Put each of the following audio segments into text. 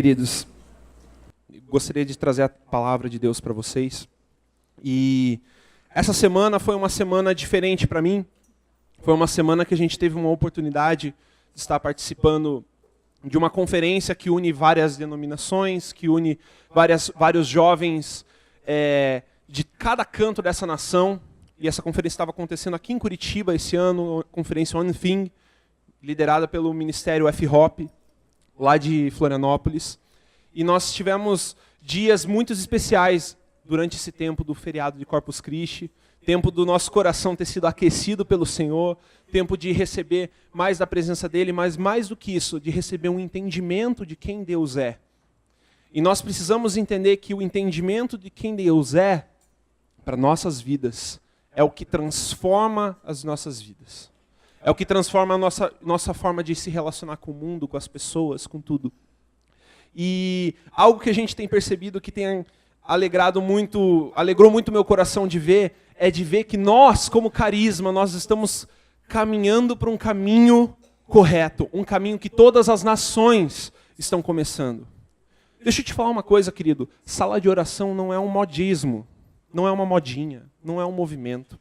Queridos, gostaria de trazer a palavra de Deus para vocês. E essa semana foi uma semana diferente para mim. Foi uma semana que a gente teve uma oportunidade de estar participando de uma conferência que une várias denominações, que une vários jovens de cada canto dessa nação. E essa conferência estava acontecendo aqui em Curitiba esse ano, a conferência One Thing, liderada pelo Ministério F-Hop, lá de Florianópolis. E nós tivemos dias muito especiais durante esse tempo do feriado de Corpus Christi, tempo do nosso coração ter sido aquecido pelo Senhor, tempo de receber mais da presença dEle, mas mais do que isso, de receber um entendimento de quem Deus é. E nós precisamos entender que o entendimento de quem Deus é, para nossas vidas, é o que transforma as nossas vidas. É o que transforma a nossa forma de se relacionar com o mundo, com as pessoas, com tudo. E algo que a gente tem percebido que tem alegrou muito meu coração de ver, é de ver que nós, como Carisma, nós estamos caminhando para um caminho correto, um caminho que todas as nações estão começando. Deixa eu te falar uma coisa, querido. Sala de oração não é um modismo, não é uma modinha, não é um movimento.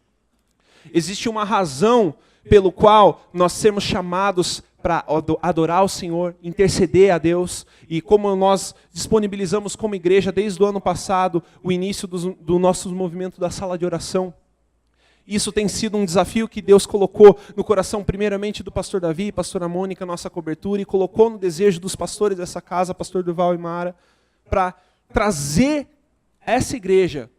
Existe uma razão pelo qual nós sermos chamados para adorar o Senhor, interceder a Deus, e como nós disponibilizamos como igreja desde o ano passado o início do nosso movimento da sala de oração. Isso tem sido um desafio que Deus colocou no coração primeiramente do pastor Davi e pastora Mônica, nossa cobertura, e colocou no desejo dos pastores dessa casa, pastor Duval e Mara, para trazer essa igreja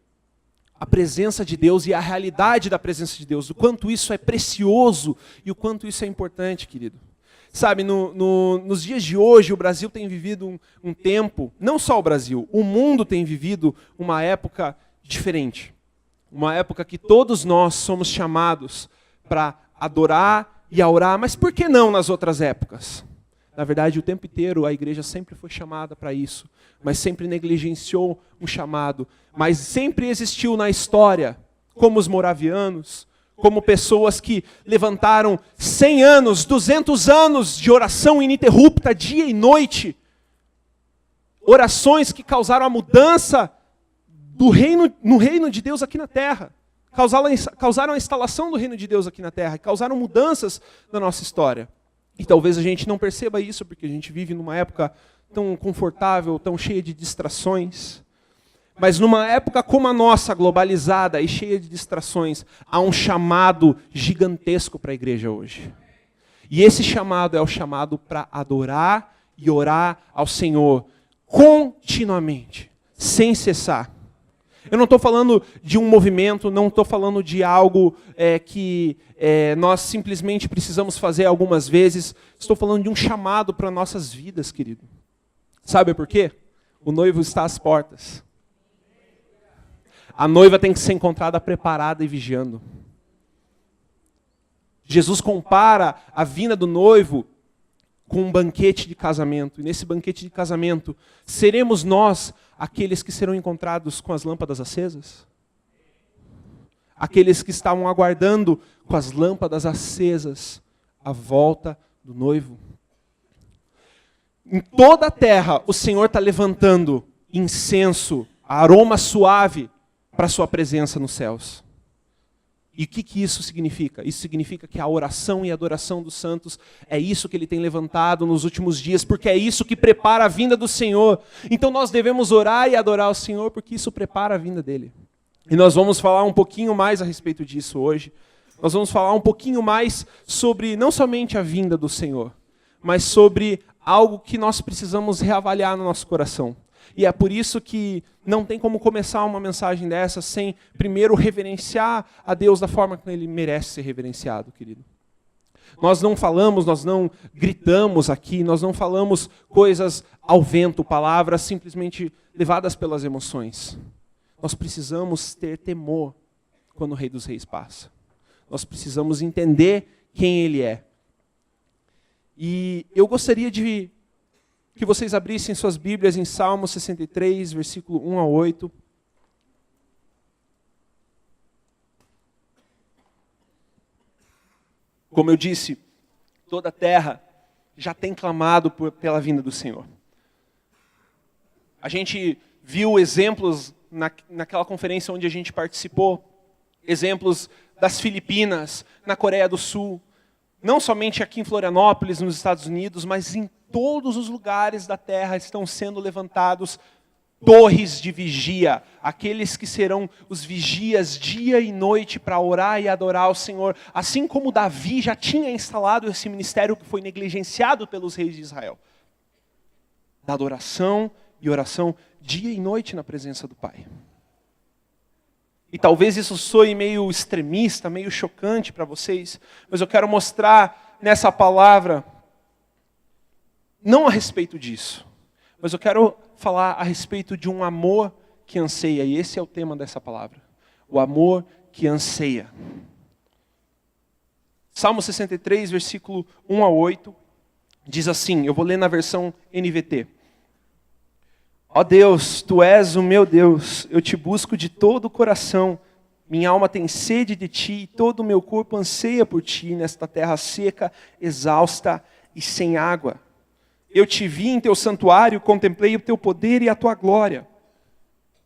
a presença de Deus e a realidade da presença de Deus, o quanto isso é precioso e o quanto isso é importante, querido. Sabe, nos dias de hoje, o Brasil tem vivido um tempo, não só o Brasil, o mundo tem vivido uma época diferente. Uma época que todos nós somos chamados para adorar e a orar, mas por que não nas outras épocas? Na verdade, o tempo inteiro a igreja sempre foi chamada para isso, mas sempre negligenciou um chamado. Mas sempre existiu na história, como os moravianos, como pessoas que levantaram 100 anos, 200 anos de oração ininterrupta, dia e noite. Orações que causaram a mudança no reino de Deus aqui na terra. Causaram a instalação do reino de Deus aqui na terra. Causaram mudanças na nossa história. E talvez a gente não perceba isso, porque a gente vive numa época tão confortável, tão cheia de distrações. Mas numa época como a nossa, globalizada e cheia de distrações, há um chamado gigantesco para a igreja hoje. E esse chamado é o chamado para adorar e orar ao Senhor continuamente, sem cessar. Eu não estou falando de um movimento, não estou falando de algo que nós simplesmente precisamos fazer algumas vezes. Estou falando de um chamado para nossas vidas, querido. Sabe por quê? O noivo está às portas. A noiva tem que ser encontrada preparada e vigiando. Jesus compara a vinda do noivo com um banquete de casamento. E nesse banquete de casamento, seremos nós aqueles que serão encontrados com as lâmpadas acesas? Aqueles que estavam aguardando com as lâmpadas acesas a volta do noivo? Em toda a terra, o Senhor está levantando incenso, aroma suave, para a sua presença nos céus. E o que isso significa? Isso significa que a oração e a adoração dos santos é isso que Ele tem levantado nos últimos dias, porque é isso que prepara a vinda do Senhor. Então nós devemos orar e adorar o Senhor, porque isso prepara a vinda dEle. E nós vamos falar um pouquinho mais a respeito disso hoje. Nós vamos falar um pouquinho mais sobre não somente a vinda do Senhor, mas sobre algo que nós precisamos reavaliar no nosso coração. E é por isso que não tem como começar uma mensagem dessa sem primeiro reverenciar a Deus da forma que Ele merece ser reverenciado, querido. Nós não falamos, nós não gritamos aqui, nós não falamos coisas ao vento, palavras simplesmente levadas pelas emoções. Nós precisamos ter temor quando o Rei dos Reis passa. Nós precisamos entender quem Ele é. E eu gostaria de que vocês abrissem suas Bíblias em Salmo 63, versículo 1 a 8. Como eu disse, toda a terra já tem clamado pela vinda do Senhor. A gente viu exemplos naquela conferência onde a gente participou, exemplos das Filipinas, na Coreia do Sul, não somente aqui em Florianópolis, nos Estados Unidos, mas em todos os lugares da terra estão sendo levantados torres de vigia, aqueles que serão os vigias dia e noite para orar e adorar ao Senhor, assim como Davi já tinha instalado esse ministério que foi negligenciado pelos reis de Israel, da adoração e oração dia e noite na presença do Pai. E talvez isso soe meio extremista, meio chocante para vocês, mas eu quero mostrar nessa palavra, não a respeito disso, mas eu quero falar a respeito de um amor que anseia, e esse é o tema dessa palavra. O amor que anseia. Salmo 63, versículo 1 a 8, diz assim, eu vou ler na versão NVT. Ó Deus, Tu és o meu Deus, eu te busco de todo o coração, minha alma tem sede de Ti, e todo o meu corpo anseia por Ti, nesta terra seca, exausta e sem água. Eu te vi em Teu santuário, contemplei o Teu poder e a Tua glória.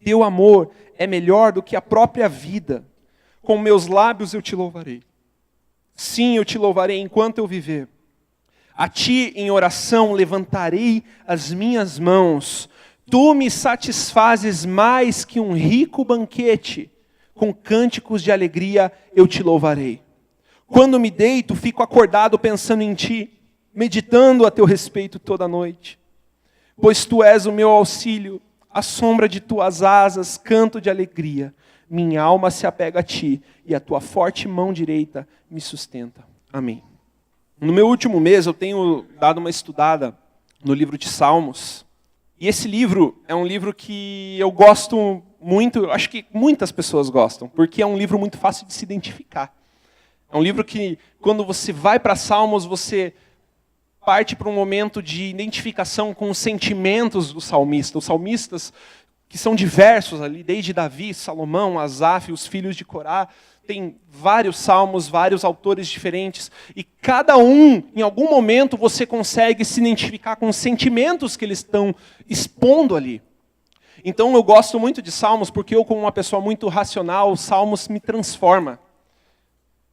Teu amor é melhor do que a própria vida. Com meus lábios eu Te louvarei. Sim, eu Te louvarei enquanto eu viver. A Ti em oração levantarei as minhas mãos. Tu me satisfazes mais que um rico banquete. Com cânticos de alegria eu Te louvarei. Quando me deito, fico acordado pensando em Ti, meditando a Teu respeito toda noite. Pois Tu és o meu auxílio, à sombra de Tuas asas, canto de alegria. Minha alma se apega a Ti, e a Tua forte mão direita me sustenta. Amém. No meu último mês, eu tenho dado uma estudada no livro de Salmos. E esse livro é um livro que eu gosto muito, acho que muitas pessoas gostam, porque é um livro muito fácil de se identificar. É um livro que, quando você vai para Salmos, você parte para um momento de identificação com os sentimentos do salmista. Os salmistas, que são diversos ali, desde Davi, Salomão, Asaf, os filhos de Corá, tem vários salmos, vários autores diferentes, e cada um, em algum momento, você consegue se identificar com os sentimentos que eles estão expondo ali. Então eu gosto muito de Salmos, porque eu, como uma pessoa muito racional, Salmos me transforma.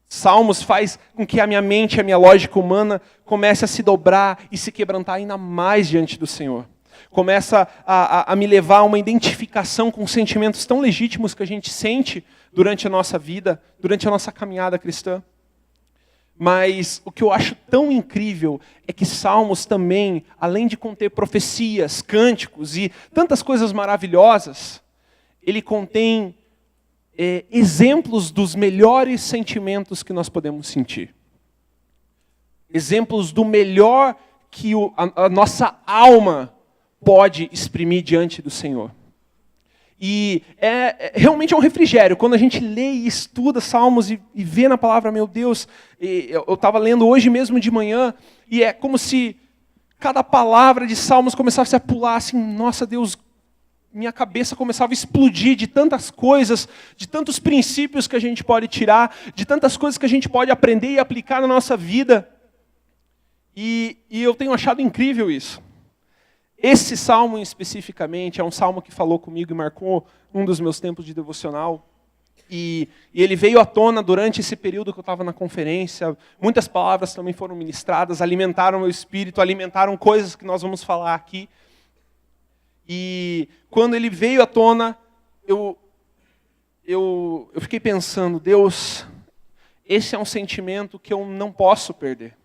Salmos faz com que a minha mente, a minha lógica humana comece a se dobrar e se quebrantar ainda mais diante do Senhor. Começa a me levar a uma identificação com sentimentos tão legítimos que a gente sente durante a nossa vida, durante a nossa caminhada cristã. Mas o que eu acho tão incrível é que Salmos também, além de conter profecias, cânticos e tantas coisas maravilhosas, ele contém exemplos dos melhores sentimentos que nós podemos sentir. Exemplos do melhor que a nossa alma pode exprimir diante do Senhor. E realmente é um refrigério. Quando a gente lê e estuda Salmos e vê na palavra, meu Deus, eu estava lendo hoje mesmo de manhã, e é como se cada palavra de Salmos começasse a pular assim, nossa Deus, minha cabeça começava a explodir de tantas coisas, de tantos princípios que a gente pode tirar, de tantas coisas que a gente pode aprender e aplicar na nossa vida. E eu tenho achado incrível isso. Esse salmo especificamente é um salmo que falou comigo e marcou um dos meus tempos de devocional. E ele veio à tona durante esse período que eu estava na conferência. Muitas palavras também foram ministradas, alimentaram meu espírito, alimentaram coisas que nós vamos falar aqui. E quando ele veio à tona, eu fiquei pensando, Deus, esse é um sentimento que eu não posso perder.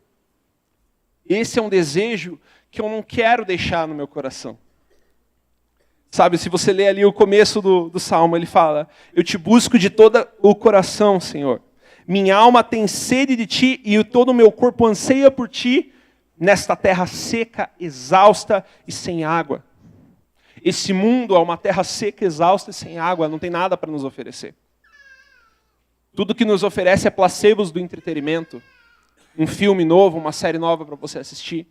Esse é um desejo que eu não quero deixar no meu coração. Sabe, se você ler ali o começo do Salmo, ele fala, eu te busco de todo o coração, Senhor. Minha alma tem sede de Ti e todo o meu corpo anseia por Ti nesta terra seca, exausta e sem água. Esse mundo é uma terra seca, exausta e sem água, não tem nada para nos oferecer. Tudo que nos oferece é placebos do entretenimento. Um filme novo, uma série nova para você assistir.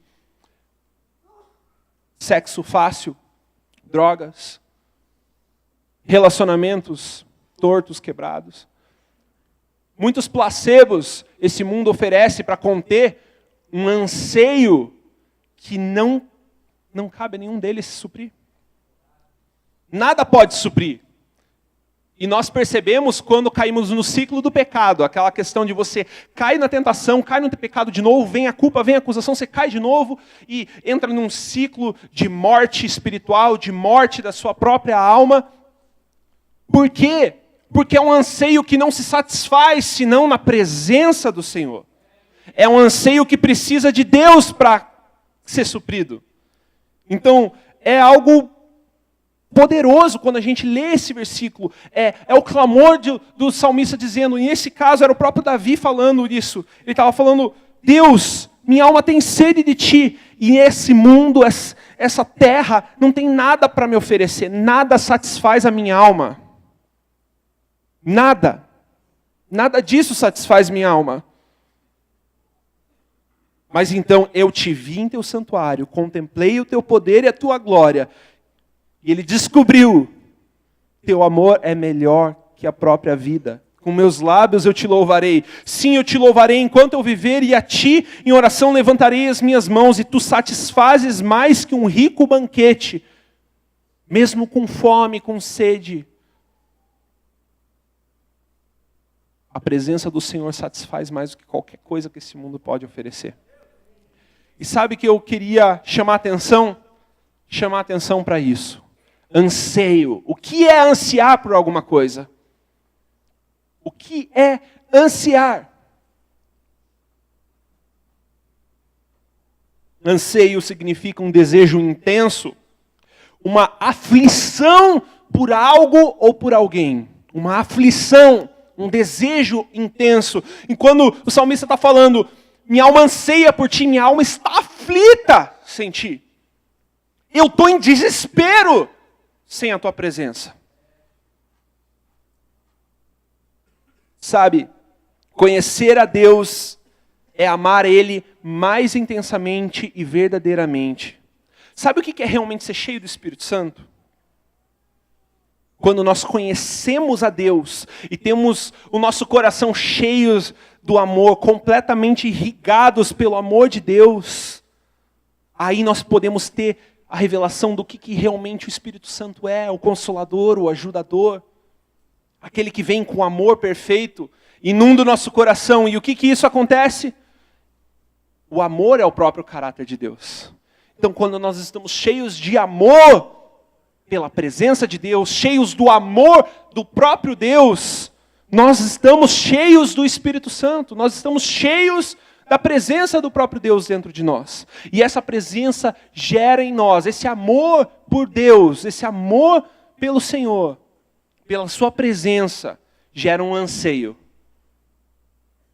Sexo fácil, drogas, relacionamentos tortos, quebrados. Muitos placebos esse mundo oferece para conter um anseio que não cabe a nenhum deles suprir. Nada pode suprir. E nós percebemos quando caímos no ciclo do pecado, aquela questão de você cair na tentação, cai no pecado de novo, vem a culpa, vem a acusação, você cai de novo e entra num ciclo de morte espiritual, de morte da sua própria alma. Por quê? Porque é um anseio que não se satisfaz senão na presença do Senhor. É um anseio que precisa de Deus para ser suprido. Então, é algo poderoso quando a gente lê esse versículo. É o clamor do salmista dizendo, e nesse caso era o próprio Davi falando isso. Ele estava falando, Deus, minha alma tem sede de ti, e esse mundo, essa terra, não tem nada para me oferecer, nada satisfaz a minha alma. Nada. Nada disso satisfaz minha alma. Mas então eu te vi em teu santuário, contemplei o teu poder e a tua glória, e ele descobriu, teu amor é melhor que a própria vida. Com meus lábios eu te louvarei. Sim, eu te louvarei enquanto eu viver, e a ti em oração levantarei as minhas mãos, e tu satisfazes mais que um rico banquete, mesmo com fome, com sede. A presença do Senhor satisfaz mais do que qualquer coisa que esse mundo pode oferecer. E sabe que eu queria chamar atenção? Chamar atenção para isso. Anseio. O que é ansiar por alguma coisa? O que é ansiar? Anseio significa um desejo intenso, uma aflição por algo ou por alguém. Uma aflição, um desejo intenso. E quando o salmista está falando, minha alma anseia por ti, minha alma está aflita sem ti. Eu estou em desespero sem a tua presença. Sabe, conhecer a Deus é amar Ele mais intensamente e verdadeiramente. Sabe o que é realmente ser cheio do Espírito Santo? Quando nós conhecemos a Deus e temos o nosso coração cheio do amor, completamente irrigados pelo amor de Deus, aí nós podemos ter a revelação do que realmente o Espírito Santo é, o Consolador, o Ajudador, aquele que vem com amor perfeito, inunda o nosso coração. E o que isso acontece? O amor é o próprio caráter de Deus. Então, quando nós estamos cheios de amor pela presença de Deus, cheios do amor do próprio Deus, nós estamos cheios do Espírito Santo, nós estamos cheios da presença do próprio Deus dentro de nós. E essa presença gera em nós, esse amor por Deus, esse amor pelo Senhor, pela sua presença, gera um anseio.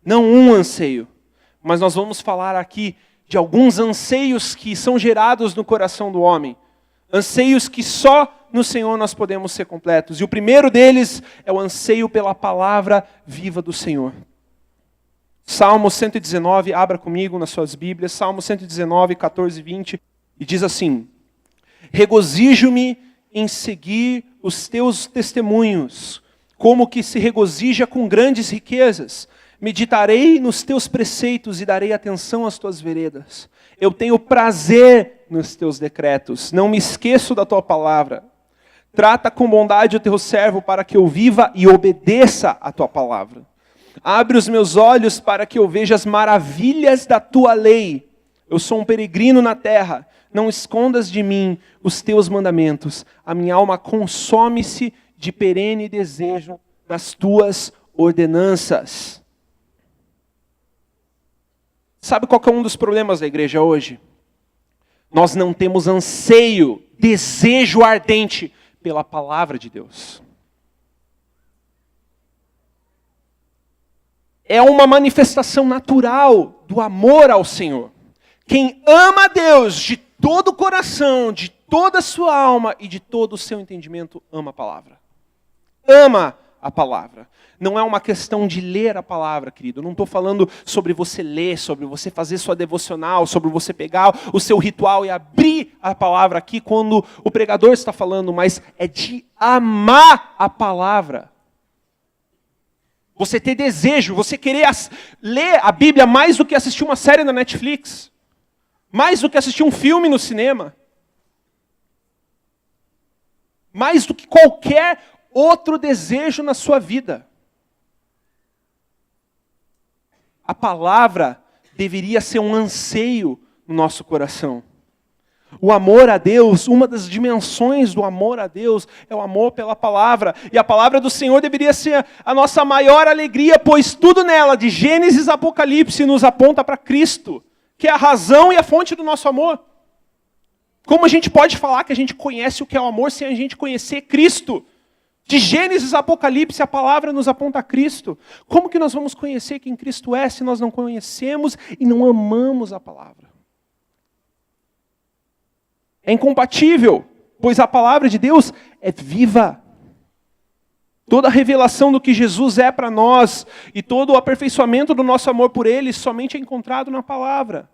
Não um anseio, mas nós vamos falar aqui de alguns anseios que são gerados no coração do homem. Anseios que só no Senhor nós podemos ser completos. E o primeiro deles é o anseio pela palavra viva do Senhor. Salmo 119, abra comigo nas suas Bíblias, Salmo 119, 14 e 20, e diz assim, regozijo-me em seguir os teus testemunhos, como que se regozija com grandes riquezas. Meditarei nos teus preceitos e darei atenção às tuas veredas. Eu tenho prazer nos teus decretos, não me esqueço da tua palavra. Trata com bondade o teu servo para que eu viva e obedeça a tua palavra. Abre os meus olhos para que eu veja as maravilhas da tua lei. Eu sou um peregrino na terra, não escondas de mim os teus mandamentos. A minha alma consome-se de perene desejo das tuas ordenanças. Sabe qual que é um dos problemas da igreja hoje? Nós não temos anseio, desejo ardente pela palavra de Deus. É uma manifestação natural do amor ao Senhor. Quem ama a Deus de todo o coração, de toda a sua alma e de todo o seu entendimento, ama a palavra. Ama a palavra. Não é uma questão de ler a palavra, querido. Eu não estou falando sobre você ler, sobre você fazer sua devocional, sobre você pegar o seu ritual e abrir a palavra aqui quando o pregador está falando, mas é de amar a palavra. Você ter desejo, você querer ler a Bíblia mais do que assistir uma série na Netflix. Mais do que assistir um filme no cinema. mais do que qualquer outro desejo na sua vida. A palavra deveria ser um anseio no nosso coração. O amor a Deus, uma das dimensões do amor a Deus é o amor pela palavra. E a palavra do Senhor deveria ser a nossa maior alegria, pois tudo nela, de Gênesis a Apocalipse, nos aponta para Cristo, que é a razão e a fonte do nosso amor. Como a gente pode falar que a gente conhece o que é o amor sem a gente conhecer Cristo? De Gênesis a Apocalipse, a palavra nos aponta a Cristo. Como que nós vamos conhecer quem Cristo é se nós não conhecemos e não amamos a palavra? É incompatível, pois a palavra de Deus é viva. Toda a revelação do que Jesus é para nós e todo o aperfeiçoamento do nosso amor por Ele somente é encontrado na palavra.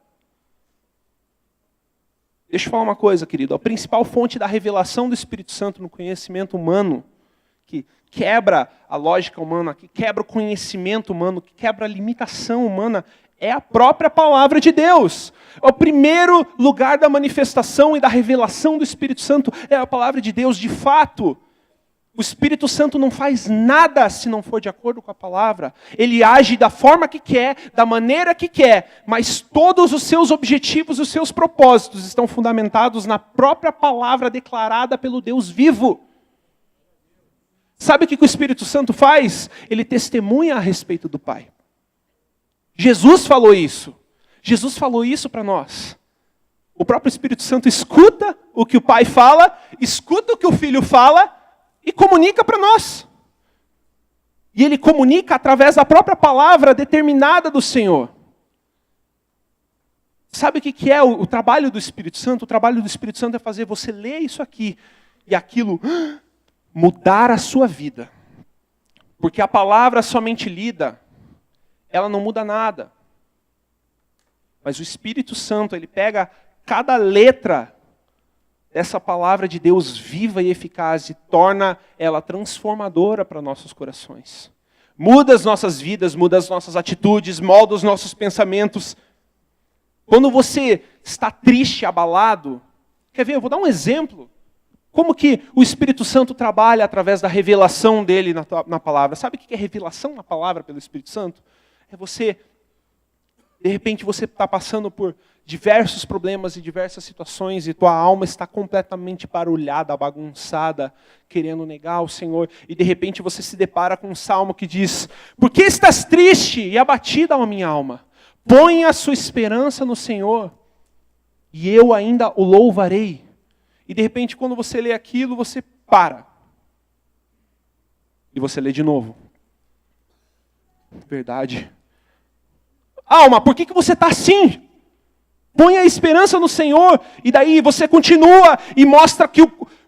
Deixa eu falar uma coisa, querido. A principal fonte da revelação do Espírito Santo no conhecimento humano, que quebra a lógica humana, que quebra o conhecimento humano, que quebra a limitação humana, é a própria palavra de Deus. O primeiro lugar da manifestação e da revelação do Espírito Santo é a palavra de Deus. De fato, o Espírito Santo não faz nada se não for de acordo com a palavra. Ele age da forma que quer, da maneira que quer, mas todos os seus objetivos, os seus propósitos estão fundamentados na própria palavra declarada pelo Deus vivo. Sabe o que o Espírito Santo faz? Ele testemunha a respeito do Pai. Jesus falou isso. Jesus falou isso para nós. O próprio Espírito Santo escuta o que o Pai fala, escuta o que o Filho fala e comunica para nós. E Ele comunica através da própria palavra determinada do Senhor. Sabe o que é o trabalho do Espírito Santo? O trabalho do Espírito Santo é fazer você ler isso aqui e aquilo mudar a sua vida. Porque a palavra somente lida, ela não muda nada. Mas o Espírito Santo, ele pega cada letra dessa palavra de Deus viva e eficaz e torna ela transformadora para nossos corações. Muda as nossas vidas, muda as nossas atitudes, molda os nossos pensamentos. Quando você está triste, abalado, quer ver, eu vou dar um exemplo. Como que o Espírito Santo trabalha através da revelação dele na palavra. Sabe o que é revelação na palavra pelo Espírito Santo? É você, de repente você está passando por diversos problemas e diversas situações e tua alma está completamente barulhada, bagunçada, querendo negar o Senhor. E de repente você se depara com um salmo que diz: por que estás triste e abatida, ó minha alma? Põe a sua esperança no Senhor e eu ainda o louvarei. E de repente quando você lê aquilo, você para. E você lê de novo. Verdade. Alma, por que você está assim? Põe a esperança no Senhor. E daí você continua e mostra que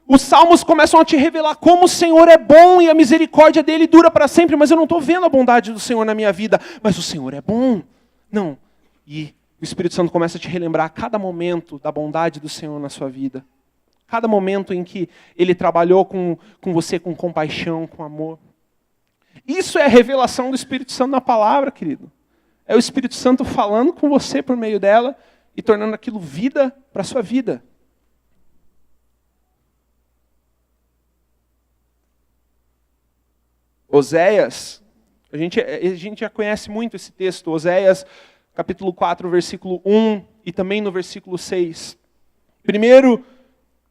os salmos começam a te revelar como o Senhor é bom e a misericórdia dele dura para sempre. Mas eu não estou vendo a bondade do Senhor na minha vida. Mas o Senhor é bom. Não. E o Espírito Santo começa a te relembrar a cada momento da bondade do Senhor na sua vida. Cada momento em que Ele trabalhou com você com compaixão, com amor. Isso é a revelação do Espírito Santo na palavra, querido. É o Espírito Santo falando com você por meio dela e tornando aquilo vida para a sua vida. Oséias, a gente já conhece muito esse texto. Oséias, capítulo 4, versículo 1 e também no versículo 6. Primeiro,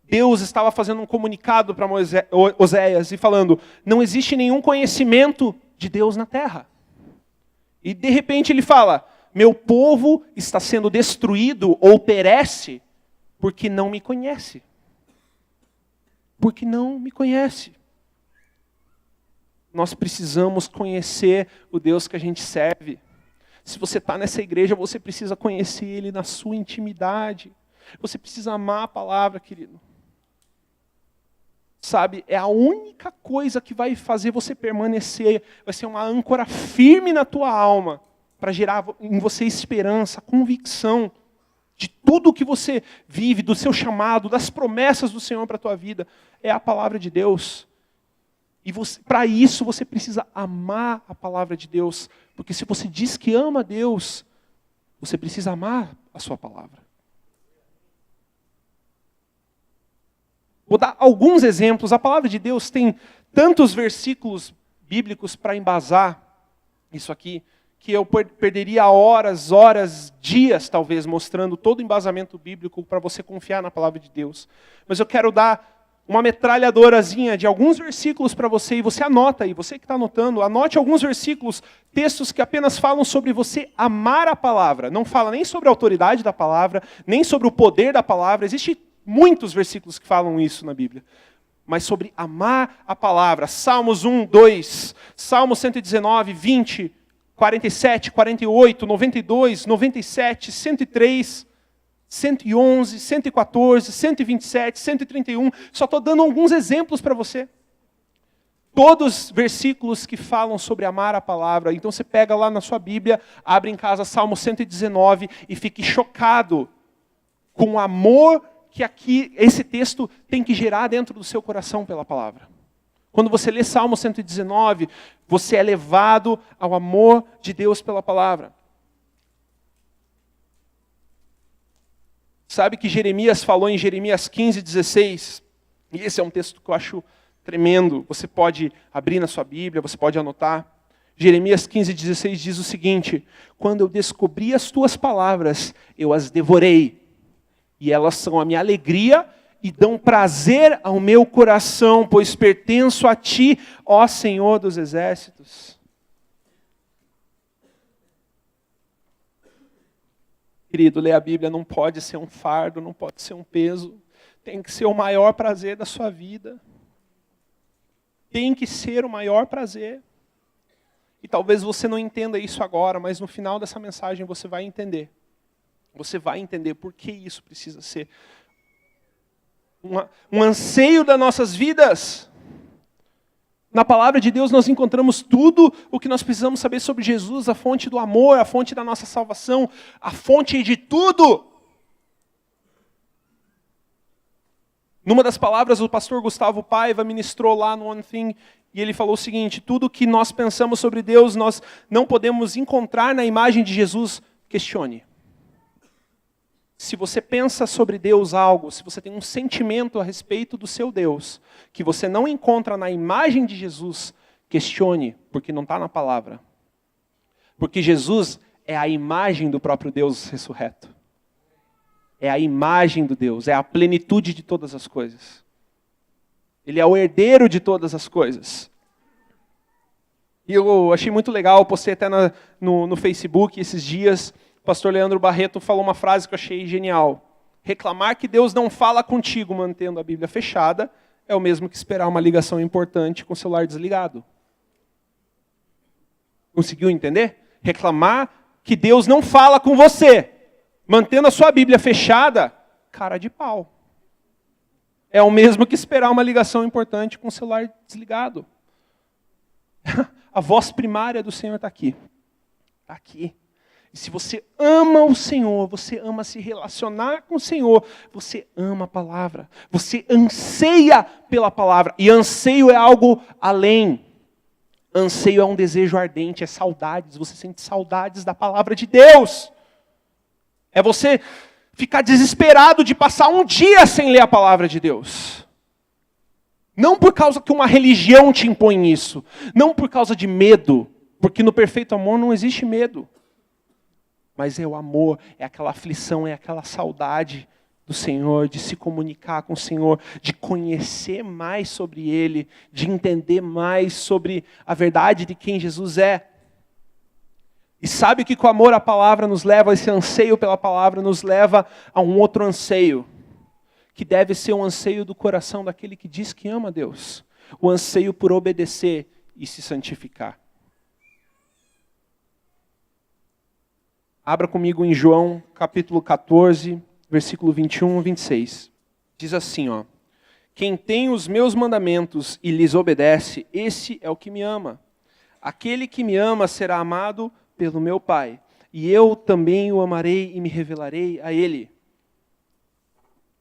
Deus estava fazendo um comunicado para Oséias e falando: não existe nenhum conhecimento de Deus na terra. E de repente ele fala: meu povo está sendo destruído ou perece porque não me conhece. Porque não me conhece. Nós precisamos conhecer o Deus que a gente serve. Se você está nessa igreja, você precisa conhecer Ele na sua intimidade. Você precisa amar a palavra, querido. Sabe, é a única coisa que vai fazer você permanecer, vai ser uma âncora firme na tua alma, para gerar em você esperança, convicção de tudo que você vive, do seu chamado, das promessas do Senhor para a tua vida. É a palavra de Deus. E para isso você precisa amar a palavra de Deus, porque se você diz que ama a Deus, você precisa amar a sua palavra. Vou dar alguns exemplos. A palavra de Deus tem tantos versículos bíblicos para embasar isso aqui, que eu perderia horas, dias talvez, mostrando todo o embasamento bíblico para você confiar na palavra de Deus. Mas eu quero dar uma metralhadorazinha de alguns versículos para você, e você anota aí, você que está anotando, anote alguns versículos, textos que apenas falam sobre você amar a palavra. Não fala nem sobre a autoridade da palavra, nem sobre o poder da palavra. Existem muitos versículos que falam isso na Bíblia. Mas sobre amar a palavra. Salmos 1, 2, Salmo 119, 20, 47, 48, 92, 97, 103, 111, 114, 127, 131. Só estou dando alguns exemplos para você. Todos versículos que falam sobre amar a palavra. Então você pega lá na sua Bíblia, abre em casa Salmo 119 e fique chocado com o amor que aqui esse texto tem que gerar dentro do seu coração pela palavra. Quando você lê Salmo 119, você é levado ao amor de Deus pela palavra. Sabe que Jeremias falou em Jeremias 15, 16, e esse é um texto que eu acho tremendo. Você pode abrir na sua Bíblia, você pode anotar. Jeremias 15, 16 diz o seguinte: quando eu descobri as tuas palavras, eu as devorei. E elas são a minha alegria e dão prazer ao meu coração, pois pertenço a ti, ó Senhor dos exércitos. Querido, ler a Bíblia não pode ser um fardo, não pode ser um peso. Tem que ser o maior prazer da sua vida. Tem que ser o maior prazer. E talvez você não entenda isso agora, mas no final dessa mensagem você vai entender. Você vai entender por que isso precisa ser um anseio das nossas vidas. Na palavra de Deus nós encontramos tudo o que nós precisamos saber sobre Jesus, a fonte do amor, a fonte da nossa salvação, a fonte de tudo. Numa das palavras, o pastor Gustavo Paiva ministrou lá no One Thing, e ele falou o seguinte: tudo que nós pensamos sobre Deus, nós não podemos encontrar na imagem de Jesus. Questione. Se você pensa sobre Deus algo, se você tem um sentimento a respeito do seu Deus, que você não encontra na imagem de Jesus, questione, porque não está na palavra. Porque Jesus é a imagem do próprio Deus ressurreto. É a imagem do Deus, é a plenitude de todas as coisas. Ele é o herdeiro de todas as coisas. E eu achei muito legal, postei até no Facebook esses dias. O pastor Leandro Barreto falou uma frase que eu achei genial. Reclamar que Deus não fala contigo mantendo a Bíblia fechada é o mesmo que esperar uma ligação importante com o celular desligado. Conseguiu entender? Reclamar que Deus não fala com você mantendo a sua Bíblia fechada, cara de pau. É o mesmo que esperar uma ligação importante com o celular desligado. A voz primária do Senhor está aqui. Está aqui. E se você ama o Senhor, você ama se relacionar com o Senhor, você ama a palavra, você anseia pela palavra. E anseio é algo além. Anseio é um desejo ardente, é saudades. Você sente saudades da palavra de Deus. É você ficar desesperado de passar um dia sem ler a palavra de Deus. Não por causa que uma religião te impõe isso. Não por causa de medo. Porque no perfeito amor não existe medo. Mas é o amor, é aquela aflição, é aquela saudade do Senhor, de se comunicar com o Senhor, de conhecer mais sobre Ele, de entender mais sobre a verdade de quem Jesus é. E sabe que com o amor à palavra nos leva, esse anseio pela palavra nos leva a um outro anseio, que deve ser um anseio do coração daquele que diz que ama a Deus. O anseio por obedecer e se santificar. Abra comigo em João, capítulo 14, versículo 21 e 26. Diz assim, ó: quem tem os meus mandamentos e lhes obedece, esse é o que me ama. Aquele que me ama será amado pelo meu Pai, e eu também o amarei e me revelarei a ele.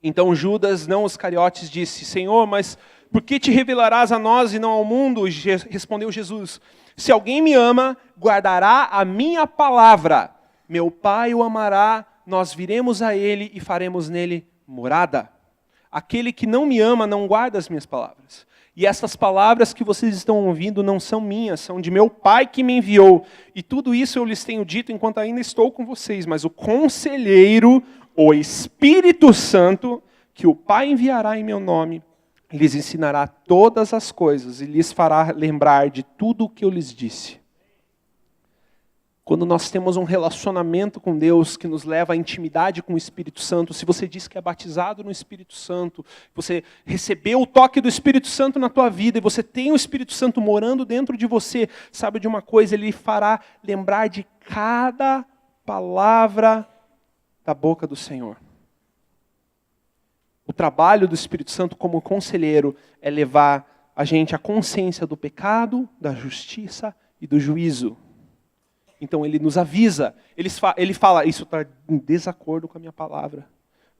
Então Judas, não Iscariotes, disse: Senhor, mas por que te revelarás a nós e não ao mundo? Respondeu Jesus: se alguém me ama, guardará a minha palavra. Meu Pai o amará, nós viremos a ele e faremos nele morada. Aquele que não me ama não guarda as minhas palavras. E essas palavras que vocês estão ouvindo não são minhas, são de meu Pai que me enviou. E tudo isso eu lhes tenho dito enquanto ainda estou com vocês. Mas o Conselheiro, o Espírito Santo, que o Pai enviará em meu nome, lhes ensinará todas as coisas e lhes fará lembrar de tudo o que eu lhes disse. Quando nós temos um relacionamento com Deus que nos leva à intimidade com o Espírito Santo, se você diz que é batizado no Espírito Santo, você recebeu o toque do Espírito Santo na tua vida e você tem o Espírito Santo morando dentro de você, sabe de uma coisa? Ele fará lembrar de cada palavra da boca do Senhor. O trabalho do Espírito Santo como conselheiro é levar a gente à consciência do pecado, da justiça e do juízo. Então ele nos avisa, ele fala, isso está em desacordo com a minha palavra.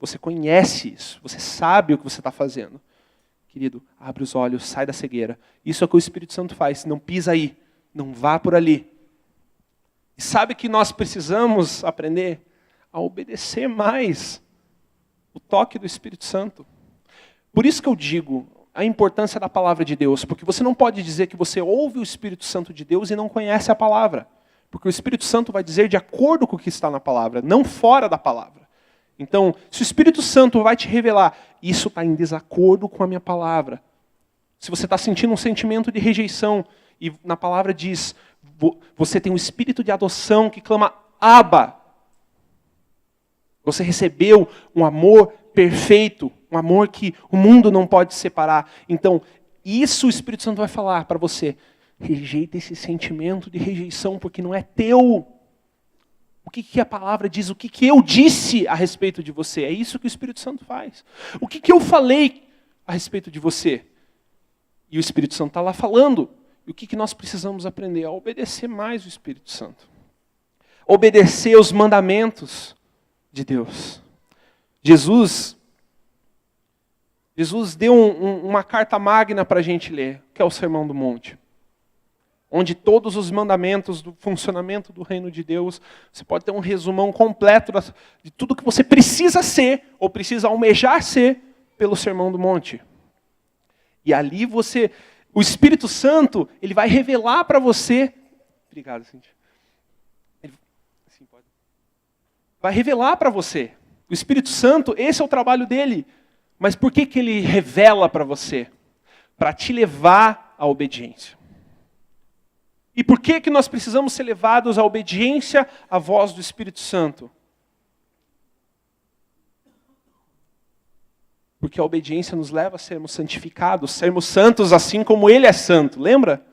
Você conhece isso, você sabe o que você está fazendo. Querido, abre os olhos, sai da cegueira. Isso é o que o Espírito Santo faz, não pisa aí, não vá por ali. E sabe que nós precisamos aprender a obedecer mais o toque do Espírito Santo. Por isso que eu digo a importância da palavra de Deus, porque você não pode dizer que você ouve o Espírito Santo de Deus e não conhece a palavra. Porque o Espírito Santo vai dizer de acordo com o que está na palavra, não fora da palavra. Então, se o Espírito Santo vai te revelar, isso está em desacordo com a minha palavra. Se você está sentindo um sentimento de rejeição, e na palavra diz, você tem um espírito de adoção que clama, Abba. Você recebeu um amor perfeito, um amor que o mundo não pode separar. Então, isso o Espírito Santo vai falar para você. Rejeita esse sentimento de rejeição, porque não é teu. O que a palavra diz? O que eu disse a respeito de você? É isso que o Espírito Santo faz. O que eu falei a respeito de você? E o Espírito Santo está lá falando. E o que nós precisamos aprender? A obedecer mais o Espírito Santo. Obedecer os mandamentos de Deus. Jesus deu uma carta magna para a gente ler, que é o Sermão do Monte. Onde todos os mandamentos do funcionamento do reino de Deus, você pode ter um resumão completo de tudo que você precisa ser, ou precisa almejar ser, pelo Sermão do Monte. E ali o Espírito Santo, ele vai revelar para você, obrigado, Cíntia. Vai revelar para você. O Espírito Santo, esse é o trabalho dele. Mas por que ele revela para você? Para te levar à obediência. E por que nós precisamos ser levados à obediência à voz do Espírito Santo? Porque a obediência nos leva a sermos santificados, sermos santos assim como Ele é santo, lembra?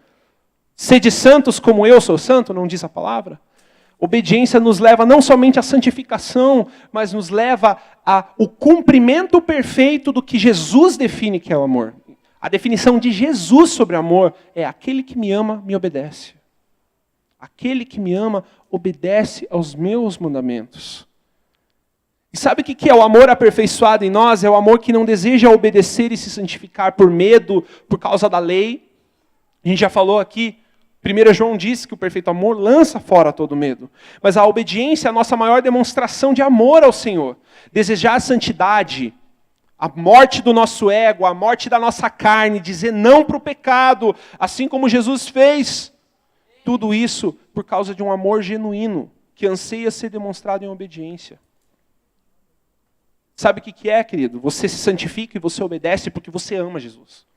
Sede santos como eu sou santo, não diz a palavra? Obediência nos leva não somente à santificação, mas nos leva ao cumprimento perfeito do que Jesus define que é o amor. A definição de Jesus sobre amor é aquele que me ama, me obedece. Aquele que me ama, obedece aos meus mandamentos. E sabe o que é o amor aperfeiçoado em nós? É o amor que não deseja obedecer e se santificar por medo, por causa da lei. A gente já falou aqui, 1 João diz que o perfeito amor lança fora todo medo. Mas a obediência é a nossa maior demonstração de amor ao Senhor. Desejar a santidade, a morte do nosso ego, a morte da nossa carne, dizer não para o pecado, assim como Jesus fez. Tudo isso por causa de um amor genuíno, que anseia ser demonstrado em obediência. Sabe o que é, querido? Você se santifica e você obedece porque você ama Jesus.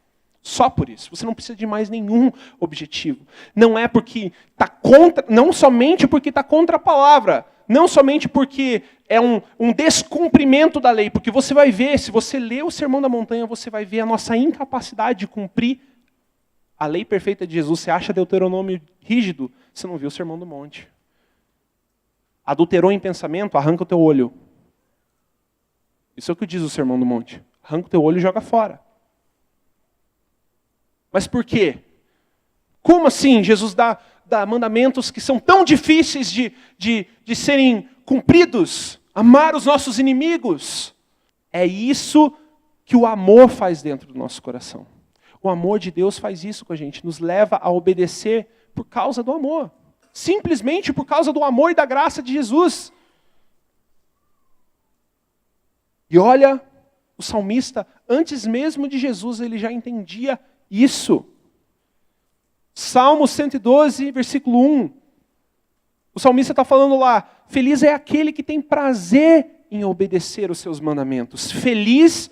Só por isso. Você não precisa de mais nenhum objetivo. Não é porque está contra, não somente porque está contra a palavra, não somente porque é um descumprimento da lei, porque você vai ver, se você ler o Sermão da Montanha, você vai ver a nossa incapacidade de cumprir a lei perfeita de Jesus. Você acha Deuteronômio rígido? Você não viu o Sermão do Monte. Adulterou em pensamento? Arranca o teu olho. Isso é o que diz o Sermão do Monte. Arranca o teu olho e joga fora. Mas por quê? Como assim Jesus dá mandamentos que são tão difíceis de serem cumpridos? Amar os nossos inimigos. É isso que o amor faz dentro do nosso coração. O amor de Deus faz isso com a gente, nos leva a obedecer por causa do amor. Simplesmente por causa do amor e da graça de Jesus. E olha O salmista, antes mesmo de Jesus, ele já entendia isso. Salmo 112, versículo 1. O salmista está falando lá, feliz é aquele que tem prazer em obedecer os seus mandamentos. Feliz,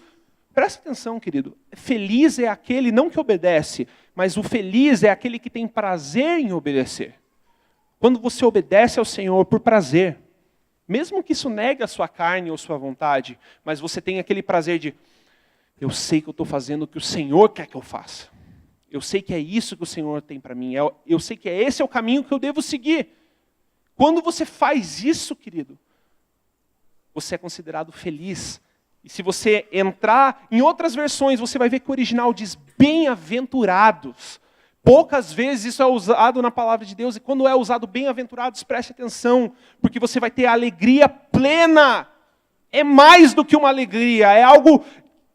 presta atenção, querido, feliz é aquele não que obedece, mas o feliz é aquele que tem prazer em obedecer. Quando você obedece ao Senhor por prazer, mesmo que isso negue a sua carne ou sua vontade, mas você tem aquele prazer de, eu sei que eu estou fazendo o que o Senhor quer que eu faça. Eu sei que é isso que o Senhor tem para mim. Eu sei que esse é o caminho que eu devo seguir. Quando você faz isso, querido, você é considerado feliz. E se você entrar em outras versões, você vai ver que o original diz bem-aventurados. Poucas vezes isso é usado na palavra de Deus, e quando é usado bem-aventurados, preste atenção, porque você vai ter alegria plena. É mais do que uma alegria, é algo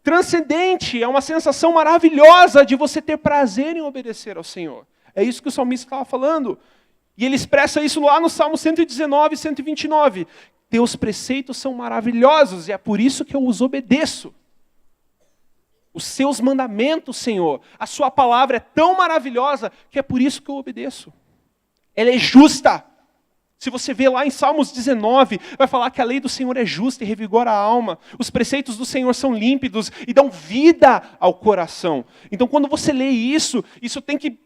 transcendente, é uma sensação maravilhosa de você ter prazer em obedecer ao Senhor. É isso que o salmista estava falando. E ele expressa isso lá no Salmo 119 e 129. Teus preceitos são maravilhosos e é por isso que eu os obedeço. Os seus mandamentos, Senhor, a sua palavra é tão maravilhosa que é por isso que eu obedeço. Ela é justa. Se você vê lá em Salmos 19, vai falar que a lei do Senhor é justa e revigora a alma. Os preceitos do Senhor são límpidos e dão vida ao coração. Então quando você lê isso, isso tem que...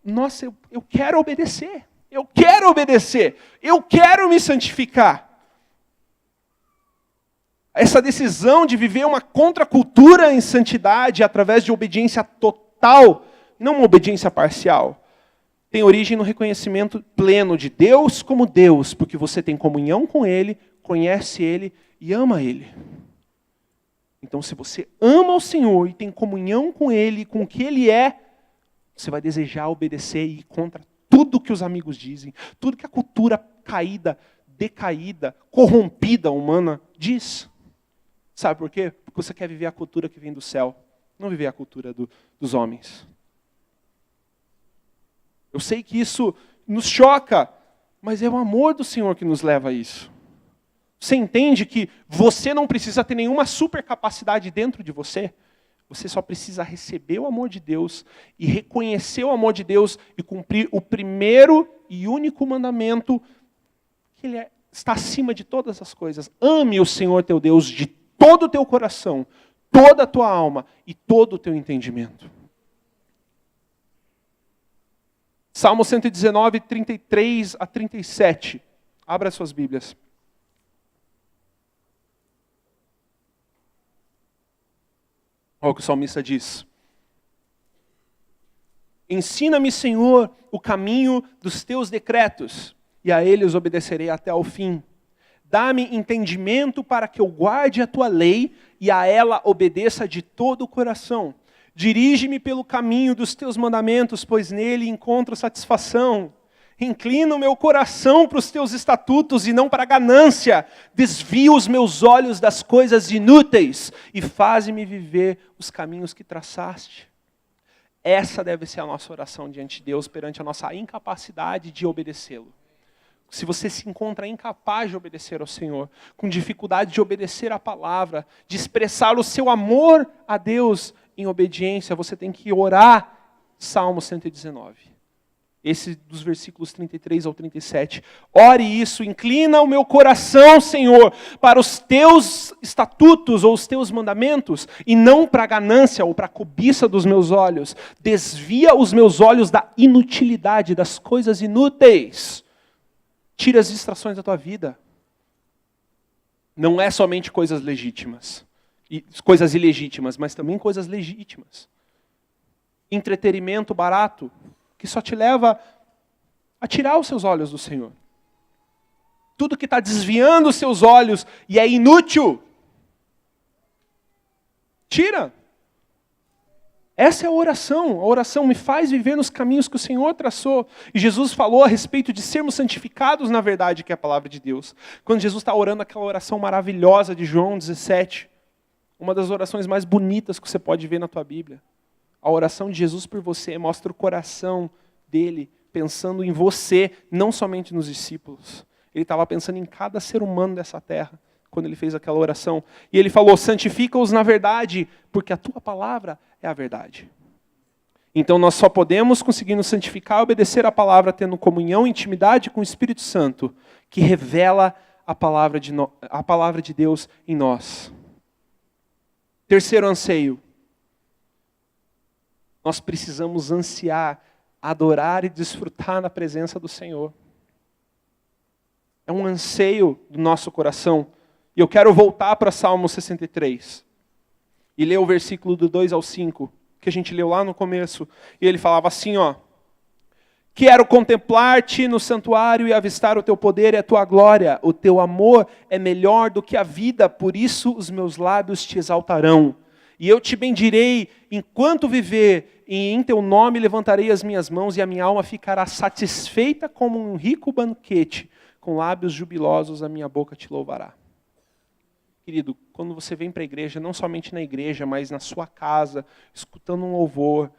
Nossa, eu quero obedecer. Eu quero obedecer. Eu quero me santificar. Essa decisão de viver uma contracultura em santidade através de obediência total, não uma obediência parcial, tem origem no reconhecimento pleno de Deus como Deus, porque você tem comunhão com Ele, conhece Ele e ama Ele. Então, se você ama o Senhor e tem comunhão com Ele, com o que Ele é, você vai desejar obedecer e ir contra tudo que os amigos dizem, tudo que a cultura caída, decaída, corrompida humana diz. Sabe por quê? Porque você quer viver a cultura que vem do céu, não viver a cultura dos homens. Eu sei que isso nos choca, mas é o amor do Senhor que nos leva a isso. Você entende que você não precisa ter nenhuma supercapacidade dentro de você? Você só precisa receber o amor de Deus e reconhecer o amor de Deus e cumprir o primeiro e único mandamento, que Ele está acima de todas as coisas. Ame o Senhor teu Deus de todo o teu coração, toda a tua alma e todo o teu entendimento. Salmo 119, 33 a 37. Abra as suas Bíblias. Olha o que o salmista diz. Ensina-me, Senhor, o caminho dos teus decretos, e a eles obedecerei até ao fim. Dá-me entendimento para que eu guarde a tua lei e a ela obedeça de todo o coração. Dirige-me pelo caminho dos teus mandamentos, pois nele encontro satisfação. Inclina o meu coração para os teus estatutos e não para a ganância. Desvia os meus olhos das coisas inúteis e faze-me viver os caminhos que traçaste. Essa deve ser a nossa oração diante de Deus, perante a nossa incapacidade de obedecê-lo. Se você se encontra incapaz de obedecer ao Senhor, com dificuldade de obedecer à palavra, de expressar o seu amor a Deus em obediência, você tem que orar Salmo 119. Esse dos versículos 33 ao 37. Ore isso, inclina o meu coração, Senhor, para os teus estatutos ou os teus mandamentos, e não para a ganância ou para a cobiça dos meus olhos. Desvia os meus olhos da inutilidade, das coisas inúteis. Tira as distrações da tua vida. Não é somente coisas legítimas, coisas ilegítimas, mas também coisas legítimas. Entretenimento barato, que só te leva a tirar os seus olhos do Senhor. Tudo que está desviando os seus olhos e é inútil, tira. Essa é a oração me faz viver nos caminhos que o Senhor traçou. E Jesus falou a respeito de sermos santificados na verdade, que é a palavra de Deus. Quando Jesus está orando aquela oração maravilhosa de João 17, uma das orações mais bonitas que você pode ver na tua Bíblia. A oração de Jesus por você mostra o coração dele pensando em você, não somente nos discípulos. Ele estava pensando em cada ser humano dessa terra. quando ele fez aquela oração. E ele falou, santifica-os na verdade, porque a tua palavra é a verdade. Então nós só podemos conseguir nos santificar e obedecer a palavra tendo comunhão e intimidade com o Espírito Santo, que revela a palavra de Deus em nós. Terceiro anseio. Nós precisamos ansiar, adorar e desfrutar na presença do Senhor. É um anseio do nosso coração. E eu quero voltar para Salmo 63 e ler o versículo do 2 ao 5, que a gente leu lá no começo. E ele falava assim, ó: quero contemplar-te no santuário e avistar o teu poder e a tua glória. O teu amor é melhor do que a vida, por isso os meus lábios te exaltarão. E eu te bendirei enquanto viver, e em teu nome levantarei as minhas mãos, e a minha alma ficará satisfeita como um rico banquete. Com lábios jubilosos a minha boca te louvará. Querido, quando você vem para a igreja, não somente na igreja, mas na sua casa, escutando um louvor,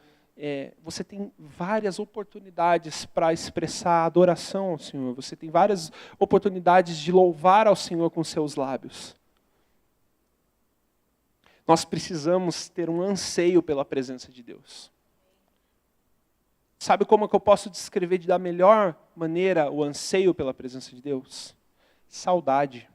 você tem várias oportunidades para expressar adoração ao Senhor. Você tem várias oportunidades de louvar ao Senhor com seus lábios. Nós precisamos ter um anseio pela presença de Deus. Sabe como é que eu posso descrever da melhor maneira o anseio pela presença de Deus? Saudade.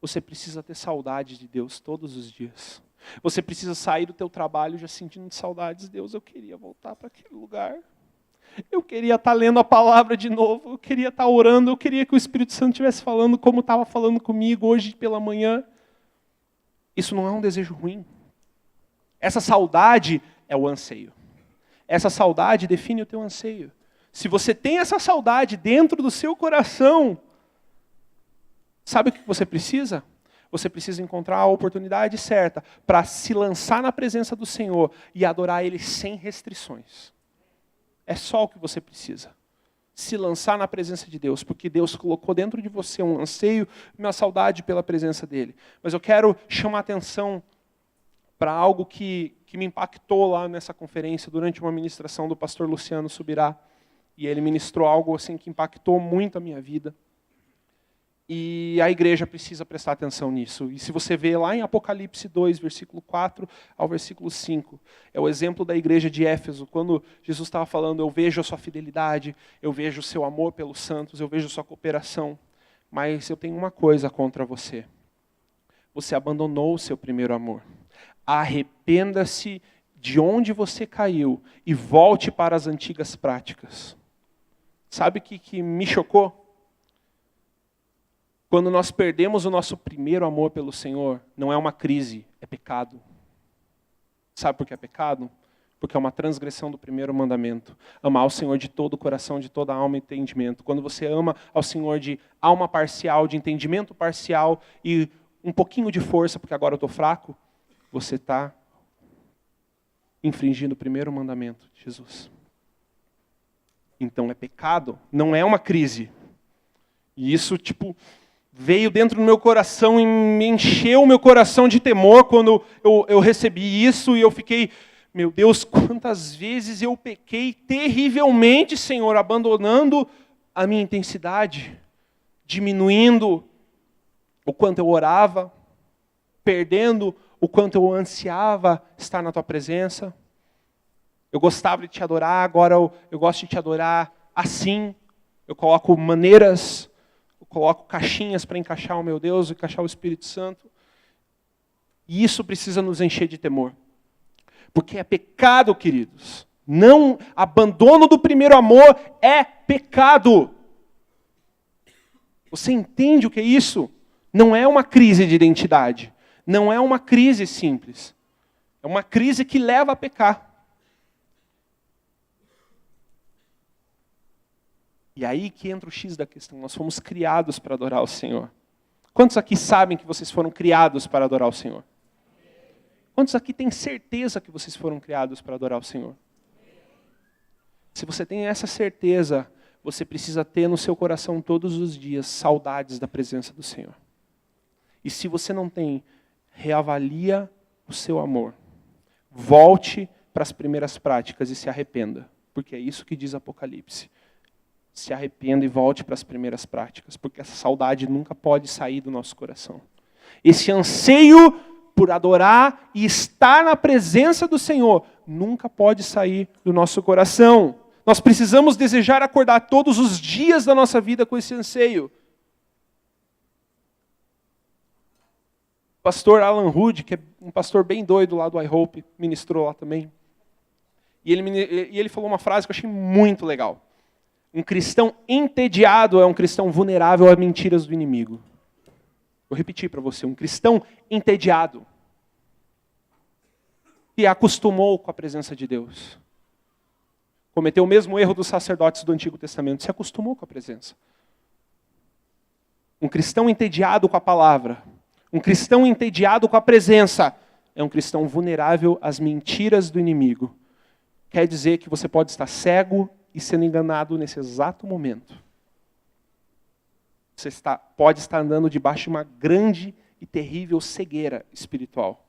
Você precisa ter saudade de Deus todos os dias. Você precisa sair do teu trabalho já sentindo saudades. Deus, eu queria voltar para aquele lugar. Eu queria estar lendo a palavra de novo. Eu queria estar orando. Eu queria que o Espírito Santo estivesse falando como estava falando comigo hoje pela manhã. Isso não é um desejo ruim. Essa saudade é o anseio. Essa saudade define o teu anseio. Se você tem essa saudade dentro do seu coração, sabe o que você precisa? Você precisa encontrar a oportunidade certa para se lançar na presença do Senhor e adorar Ele sem restrições. É só o que você precisa. Se lançar na presença de Deus, porque Deus colocou dentro de você um anseio e uma saudade pela presença dEle. Mas eu quero chamar a atenção para algo que me impactou lá nessa conferência, durante uma ministração do pastor Luciano Subirá. E ele ministrou algo assim que impactou muito a minha vida. E a igreja precisa prestar atenção nisso. E se você vê lá em Apocalipse 2, versículo 4 ao versículo 5, é o exemplo da igreja de Éfeso, quando Jesus estava falando, eu vejo a sua fidelidade, eu vejo o seu amor pelos santos, eu vejo a sua cooperação, mas eu tenho uma coisa contra você. Você abandonou o seu primeiro amor. Arrependa-se de onde você caiu e volte para as antigas práticas. Sabe o que me chocou? Quando nós perdemos o nosso primeiro amor pelo Senhor, não é uma crise, é pecado. Sabe por que é pecado? Porque é uma transgressão do primeiro mandamento. Amar o Senhor de todo o coração, de toda a alma e entendimento. Quando você ama ao Senhor de alma parcial, de entendimento parcial e um pouquinho de força, porque agora eu estou fraco, você está infringindo o primeiro mandamento de Jesus. Então é pecado, não é uma crise. E isso, veio dentro do meu coração e me encheu o meu coração de temor quando eu recebi isso e eu fiquei, meu Deus, quantas vezes eu pequei terrivelmente, Senhor, abandonando a minha intensidade, diminuindo o quanto eu orava, perdendo o quanto eu ansiava estar na Tua presença. Eu gostava de Te adorar, agora eu gosto de Te adorar assim. Eu coloco maneiras, eu coloco caixinhas para encaixar o meu Deus, encaixar o Espírito Santo. E isso precisa nos encher de temor. Porque é pecado, queridos. Não, abandono do primeiro amor é pecado. Você entende o que é isso? Não é uma crise de identidade. Não é uma crise simples. É uma crise que leva a pecar. E aí que entra o X da questão. Nós fomos criados para adorar o Senhor. Quantos aqui sabem que vocês foram criados para adorar o Senhor? Quantos aqui têm certeza que vocês foram criados para adorar o Senhor? Se você tem essa certeza, você precisa ter no seu coração todos os dias saudades da presença do Senhor. E se você não tem, reavalia o seu amor. Volte para as primeiras práticas e se arrependa. Porque é isso que diz Apocalipse. se arrependa e volte para as primeiras práticas, porque essa saudade nunca pode sair do nosso coração. Esse anseio por adorar e estar na presença do Senhor nunca pode sair do nosso coração. Nós precisamos desejar acordar todos os dias da nossa vida com esse anseio. O pastor Alan Hood, que é um pastor bem doido lá do iHope, ministrou lá também. E ele falou uma frase que eu achei muito legal. Um cristão entediado é um cristão vulnerável às mentiras do inimigo. Vou repetir para você. Um cristão entediado que acostumou com a presença de Deus. Cometeu o mesmo erro dos sacerdotes do Antigo Testamento. Se acostumou com a presença. Um cristão entediado com a palavra. Um cristão entediado com a presença. É um cristão vulnerável às mentiras do inimigo. Quer dizer que você pode estar cego e sendo enganado nesse exato momento. Você pode estar andando debaixo de uma grande e terrível cegueira espiritual.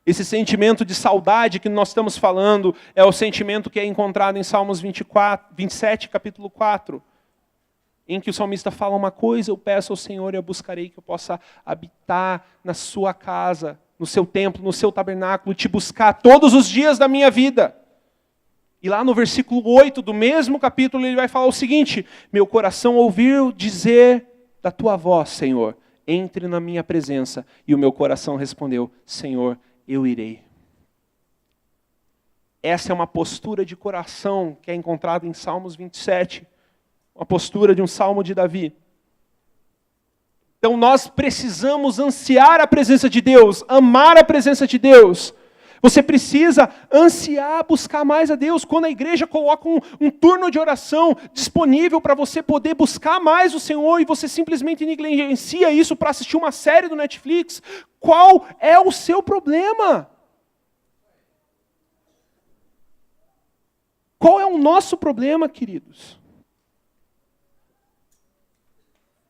Esse sentimento de saudade que nós estamos falando é o sentimento que é encontrado em Salmos 27, capítulo 4, em que o salmista fala uma coisa: eu peço ao Senhor e eu buscarei que eu possa habitar na sua casa, no seu templo, no seu tabernáculo, te buscar todos os dias da minha vida. E lá no versículo 8 do mesmo capítulo ele vai falar o seguinte: meu coração ouviu dizer da tua voz, Senhor, entre na minha presença. E o meu coração respondeu: Senhor, eu irei. Essa é uma postura de coração que é encontrada em Salmos 27. Uma postura de um salmo de Davi. Então nós precisamos ansiar a presença de Deus, amar a presença de Deus. Você precisa ansiar, buscar mais a Deus. Quando a igreja coloca um turno de oração disponível para você poder buscar mais o Senhor e você simplesmente negligencia isso para assistir uma série do Netflix, qual é o seu problema? Qual é o nosso problema, queridos?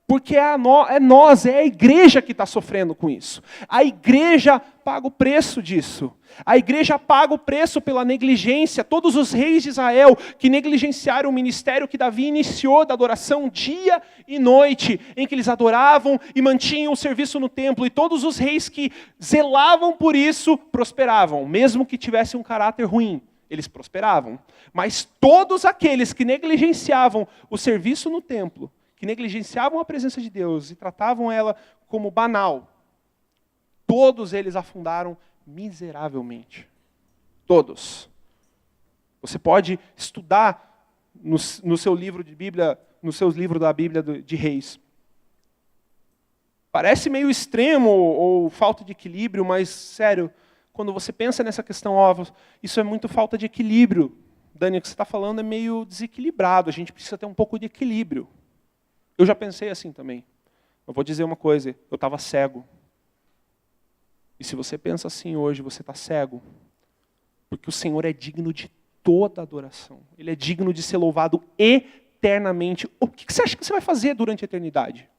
Porque é nós, é a igreja que está sofrendo com isso. A igreja paga o preço disso. A igreja paga o preço pela negligência. Todos os reis de Israel que negligenciaram o ministério que Davi iniciou da adoração dia e noite, em que eles adoravam e mantinham o serviço no templo. E todos os reis que zelavam por isso prosperavam, mesmo que tivessem um caráter ruim. Eles prosperavam. Mas todos aqueles que negligenciavam o serviço no templo, que negligenciavam a presença de Deus e tratavam ela como banal, todos eles afundaram miseravelmente. Todos. Você pode estudar no seu livro de Bíblia, nos seus livros da Bíblia de Reis. Parece meio extremo ou falta de equilíbrio, mas, sério, quando você pensa nessa questão, isso é muito falta de equilíbrio. Dani, o que você está falando é meio desequilibrado, a gente precisa ter um pouco de equilíbrio. Eu já pensei assim também. Eu vou dizer uma coisa, eu estava cego. E se você pensa assim hoje, você está cego. Porque o Senhor é digno de toda adoração. Ele é digno de ser louvado eternamente. O que você acha que você vai fazer durante a eternidade?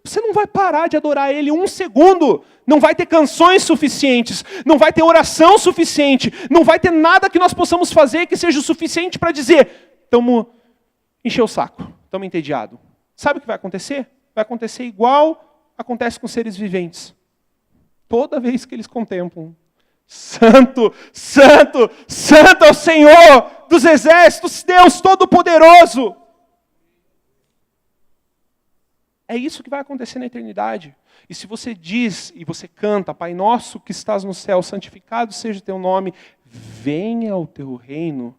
Você não vai parar de adorar Ele um segundo. Não vai ter canções suficientes. Não vai ter oração suficiente. Não vai ter nada que nós possamos fazer que seja o suficiente para dizer: estamos encher o saco. Estamos entediados. Sabe o que vai acontecer? Vai acontecer igual acontece com seres viventes. Toda vez que eles contemplam: Santo, Santo, Santo é o Senhor dos exércitos, Deus Todo-Poderoso. É isso que vai acontecer na eternidade. E se você diz e você canta: Pai nosso que estás no céu, santificado seja o teu nome, venha o teu reino,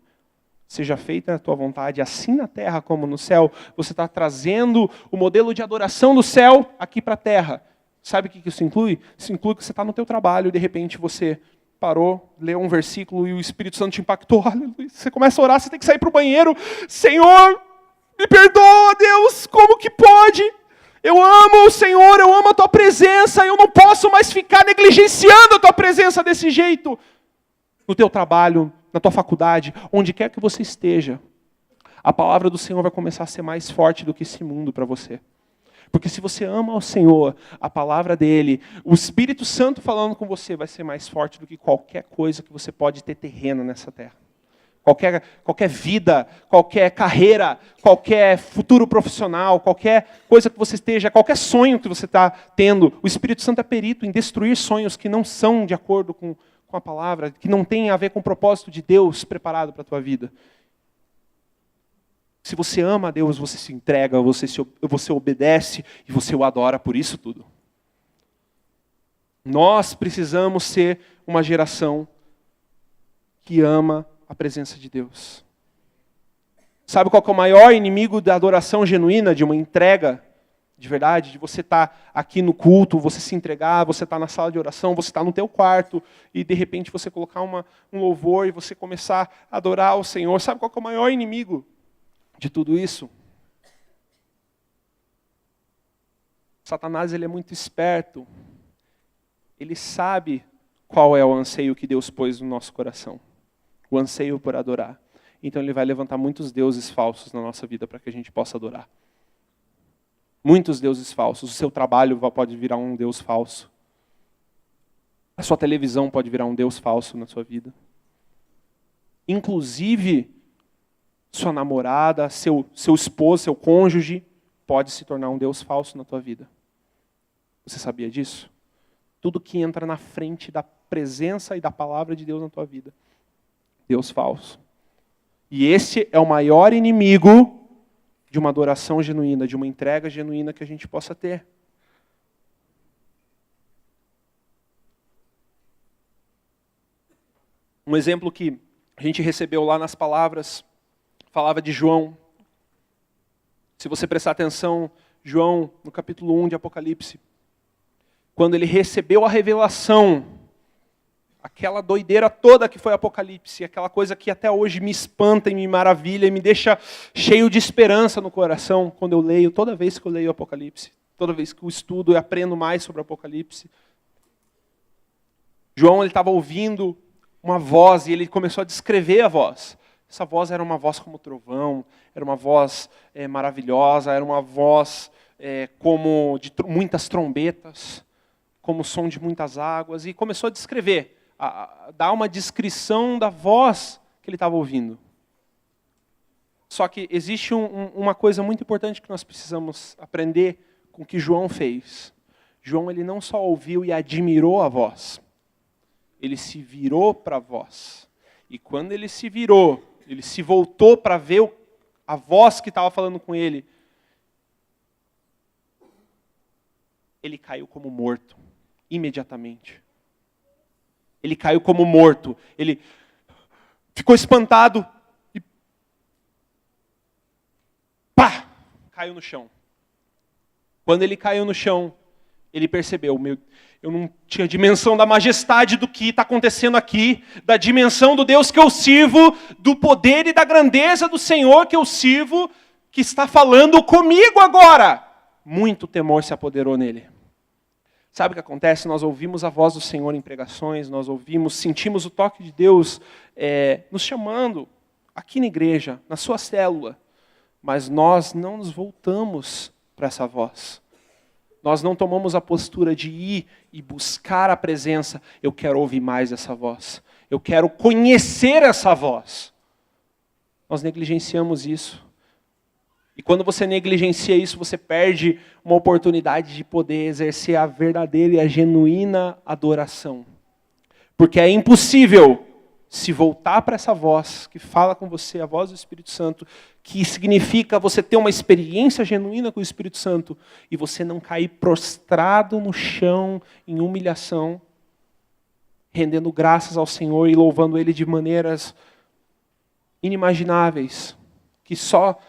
seja feita a tua vontade, assim na terra como no céu. Você está trazendo o modelo de adoração do céu aqui para a terra. Sabe o que isso inclui? Isso inclui que você está no teu trabalho e de repente você parou, leu um versículo e o Espírito Santo te impactou. Aleluia. Você começa a orar, você tem que sair para o banheiro. Senhor, me perdoa, Deus, como que pode? Eu amo o Senhor, eu amo a tua presença, eu não posso mais ficar negligenciando a tua presença desse jeito. No teu trabalho, na tua faculdade, onde quer que você esteja, a palavra do Senhor vai começar a ser mais forte do que esse mundo para você. Porque se você ama o Senhor, a palavra dele, o Espírito Santo falando com você vai ser mais forte do que qualquer coisa que você pode ter terreno nessa terra. qualquer vida, qualquer carreira, qualquer futuro profissional, qualquer coisa que você esteja, qualquer sonho que você está tendo, o Espírito Santo é perito em destruir sonhos que não são de acordo com a palavra, que não têm a ver com o propósito de Deus preparado para a tua vida. Se você ama a Deus, você se entrega, você obedece e você o adora por isso tudo. Nós precisamos ser uma geração que ama a presença de Deus. Sabe qual que é o maior inimigo da adoração genuína, de uma entrega de verdade, de você estar aqui no culto, você se entregar, você estar na sala de oração, você estar no teu quarto e de repente você colocar um louvor e você começar a adorar o Senhor. Sabe qual que é o maior inimigo de tudo isso? Satanás, ele é muito esperto. Ele sabe qual é o anseio que Deus pôs no nosso coração. O anseio por adorar. Então ele vai levantar muitos deuses falsos na nossa vida para que a gente possa adorar. Muitos deuses falsos. O seu trabalho pode virar um deus falso. A sua televisão pode virar um deus falso na sua vida. Inclusive, sua namorada, seu esposo, seu cônjuge, pode se tornar um deus falso na tua vida. Você sabia disso? Tudo que entra na frente da presença e da palavra de Deus na tua vida. Deus falso. E esse é o maior inimigo de uma adoração genuína, de uma entrega genuína que a gente possa ter. Um exemplo que a gente recebeu lá nas palavras, falava de João. Se você prestar atenção, João, no capítulo 1 de Apocalipse, quando ele recebeu a revelação, aquela doideira toda que foi Apocalipse, aquela coisa que até hoje me espanta e me maravilha e me deixa cheio de esperança no coração quando eu leio, toda vez que eu leio Apocalipse, toda vez que eu estudo e aprendo mais sobre Apocalipse. João, ele estava ouvindo uma voz e ele começou a descrever a voz. Essa voz era uma voz como trovão, era uma voz maravilhosa, era uma voz como de muitas trombetas, como o som de muitas águas, e começou a descrever, a dar uma descrição da voz que ele estava ouvindo. Só que existe uma coisa muito importante que nós precisamos aprender com o que João fez. João, ele não só ouviu e admirou a voz, ele se virou para a voz. E quando ele se virou, ele se voltou para ver a voz que estava falando com ele, ele caiu como morto. Imediatamente. Ele caiu como morto. Ele ficou espantado e pá! Caiu no chão. Quando ele caiu no chão, ele percebeu, eu não tinha dimensão da majestade do que está acontecendo aqui, da dimensão do Deus que eu sirvo, do poder e da grandeza do Senhor que eu sirvo, que está falando comigo agora. Muito temor se apoderou nele. Sabe o que acontece? Nós ouvimos a voz do Senhor em pregações, nós sentimos o toque de Deus nos chamando aqui na igreja, na sua célula, mas nós não nos voltamos para essa voz. Nós não tomamos a postura de ir e buscar a presença. Eu quero ouvir mais essa voz. Eu quero conhecer essa voz. Nós negligenciamos isso. E quando você negligencia isso, você perde uma oportunidade de poder exercer a verdadeira e a genuína adoração. Porque é impossível se voltar para essa voz que fala com você, a voz do Espírito Santo, que significa você ter uma experiência genuína com o Espírito Santo e você não cair prostrado no chão em humilhação, rendendo graças ao Senhor e louvando Ele de maneiras inimagináveis, que só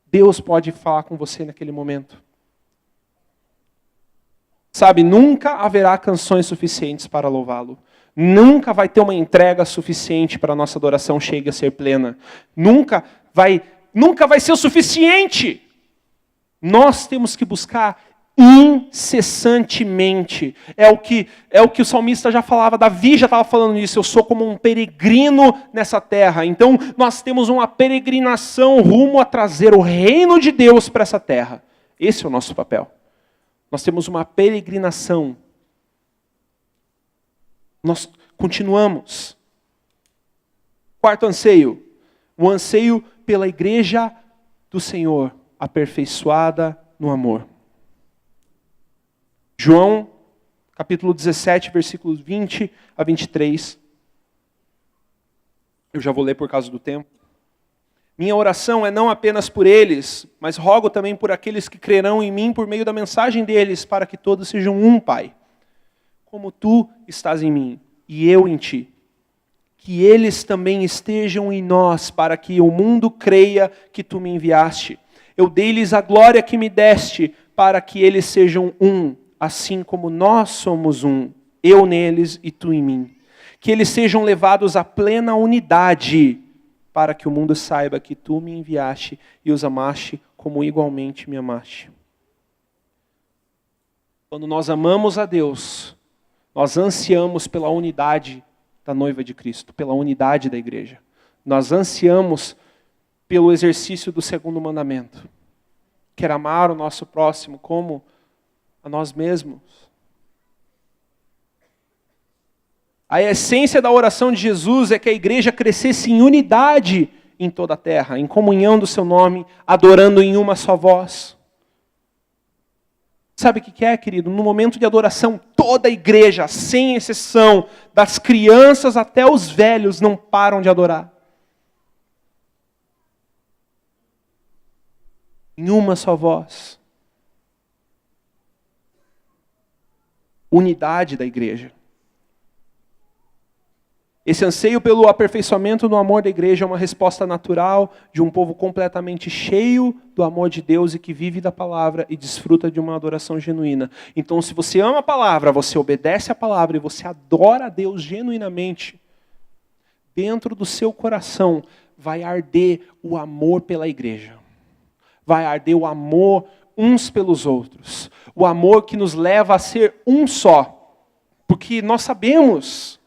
Deus pode falar com você naquele momento. Sabe, nunca haverá canções suficientes para louvá-lo. Nunca vai ter uma entrega suficiente para a nossa adoração chegue a ser plena. Nunca vai ser o suficiente. Nós temos que buscar incessantemente. É o que o salmista já falava, Davi já estava falando isso. Eu sou como um peregrino nessa terra. Então nós temos uma peregrinação rumo a trazer o reino de Deus para essa terra. Esse é o nosso papel. Nós temos uma peregrinação. Nós continuamos. Quarto anseio, o anseio pela igreja do Senhor, aperfeiçoada no amor. João, capítulo 17, versículos 20 a 23. Eu já vou ler por causa do tempo. Minha oração é não apenas por eles, mas rogo também por aqueles que crerão em mim por meio da mensagem deles, para que todos sejam um, Pai. Como tu estás em mim e eu em ti. Que eles também estejam em nós, para que o mundo creia que tu me enviaste. Eu dei-lhes a glória que me deste, para que eles sejam um, assim como nós somos um, eu neles e tu em mim. Que eles sejam levados à plena unidade, para que o mundo saiba que tu me enviaste e os amaste como igualmente me amaste. Quando nós amamos a Deus, nós ansiamos pela unidade da noiva de Cristo, pela unidade da igreja. Nós ansiamos pelo exercício do segundo mandamento, que era amar o nosso próximo como a nós mesmos. A essência da oração de Jesus é que a igreja crescesse em unidade em toda a terra, em comunhão do seu nome, adorando em uma só voz. Sabe o que é, querido? No momento de adoração, toda a igreja, sem exceção, das crianças até os velhos, não param de adorar. Em uma só voz. Unidade da igreja. Esse anseio pelo aperfeiçoamento no amor da igreja é uma resposta natural de um povo completamente cheio do amor de Deus e que vive da palavra e desfruta de uma adoração genuína. Então, se você ama a palavra, você obedece a palavra e você adora a Deus genuinamente, dentro do seu coração vai arder o amor pela igreja. Vai arder o amor uns pelos outros. O amor que nos leva a ser um só. Porque nós sabemos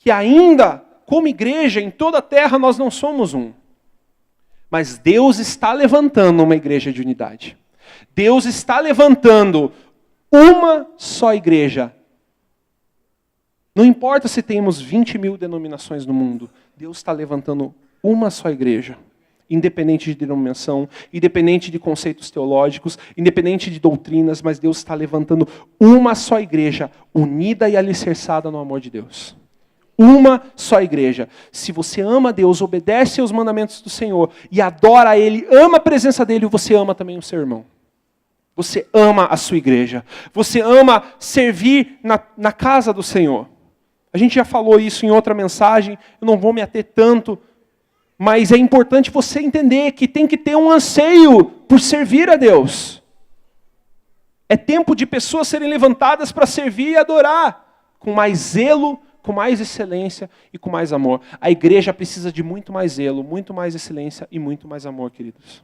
que ainda, como igreja, em toda a terra, nós não somos um. Mas Deus está levantando uma igreja de unidade. Deus está levantando uma só igreja. Não importa se temos 20 mil denominações no mundo, Deus está levantando uma só igreja. Independente de denominação, independente de conceitos teológicos, independente de doutrinas, mas Deus está levantando uma só igreja, unida e alicerçada no amor de Deus. Uma só igreja. Se você ama Deus, obedece aos mandamentos do Senhor e adora a Ele, ama a presença dEle, você ama também o seu irmão. Você ama a sua igreja. Você ama servir na casa do Senhor. A gente já falou isso em outra mensagem, eu não vou me ater tanto, mas é importante você entender que tem que ter um anseio por servir a Deus. É tempo de pessoas serem levantadas para servir e adorar, com mais zelo, com mais excelência e com mais amor. A igreja precisa de muito mais zelo, muito mais excelência e muito mais amor, queridos.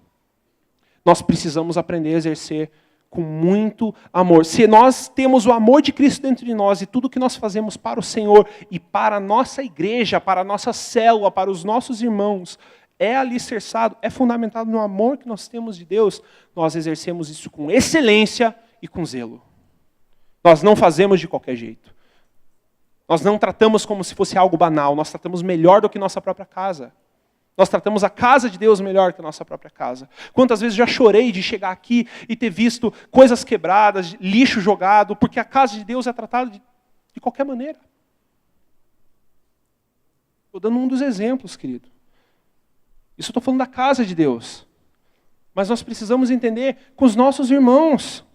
Nós precisamos aprender a exercer com muito amor. Se nós temos o amor de Cristo dentro de nós e tudo que nós fazemos para o Senhor e para a nossa igreja, para a nossa célula, para os nossos irmãos, é alicerçado, é fundamentado no amor que nós temos de Deus, nós exercemos isso com excelência e com zelo. Nós não fazemos de qualquer jeito. Nós não tratamos como se fosse algo banal, nós tratamos melhor do que nossa própria casa. Nós tratamos a casa de Deus melhor que a nossa própria casa. Quantas vezes já chorei de chegar aqui e ter visto coisas quebradas, lixo jogado, porque a casa de Deus é tratada de qualquer maneira. Estou dando um dos exemplos, querido. Isso eu estou falando da casa de Deus. Mas nós precisamos entender com os nossos irmãos,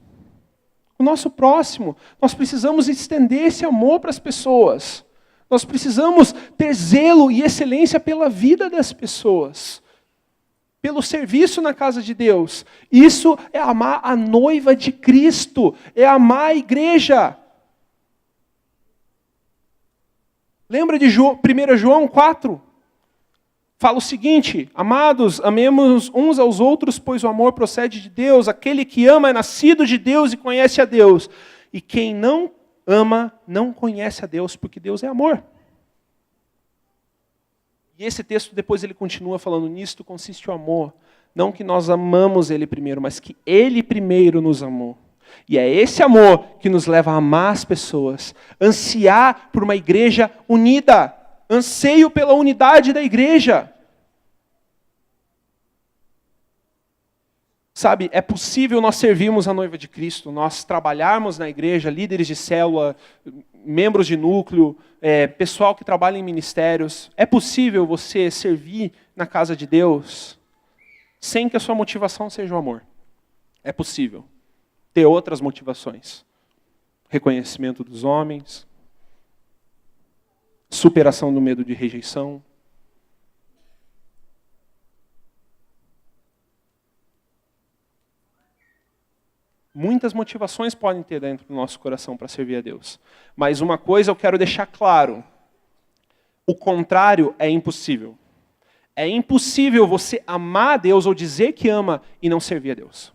o nosso próximo. Nós precisamos estender esse amor para as pessoas. Nós precisamos ter zelo e excelência pela vida das pessoas. Pelo serviço na casa de Deus. Isso é amar a noiva de Cristo. É amar a igreja. Lembra de 1 João 4? Fala o seguinte: amados, amemos uns aos outros, pois o amor procede de Deus. Aquele que ama é nascido de Deus e conhece a Deus. E quem não ama não conhece a Deus, porque Deus é amor. E esse texto depois ele continua falando: nisto consiste o amor. Não que nós amamos Ele primeiro, mas que Ele primeiro nos amou. E é esse amor que nos leva a amar as pessoas, ansiar por uma igreja unida, Anseio pela unidade da igreja. Sabe, é possível nós servirmos a noiva de Cristo, nós trabalharmos na igreja, líderes de célula, membros de núcleo, pessoal que trabalha em ministérios. É possível você servir na casa de Deus sem que a sua motivação seja o amor. É possível ter outras motivações. Reconhecimento dos homens, superação do medo de rejeição. Muitas motivações podem ter dentro do nosso coração para servir a Deus. Mas uma coisa eu quero deixar claro. O contrário é impossível. É impossível você amar a Deus ou dizer que ama e não servir a Deus.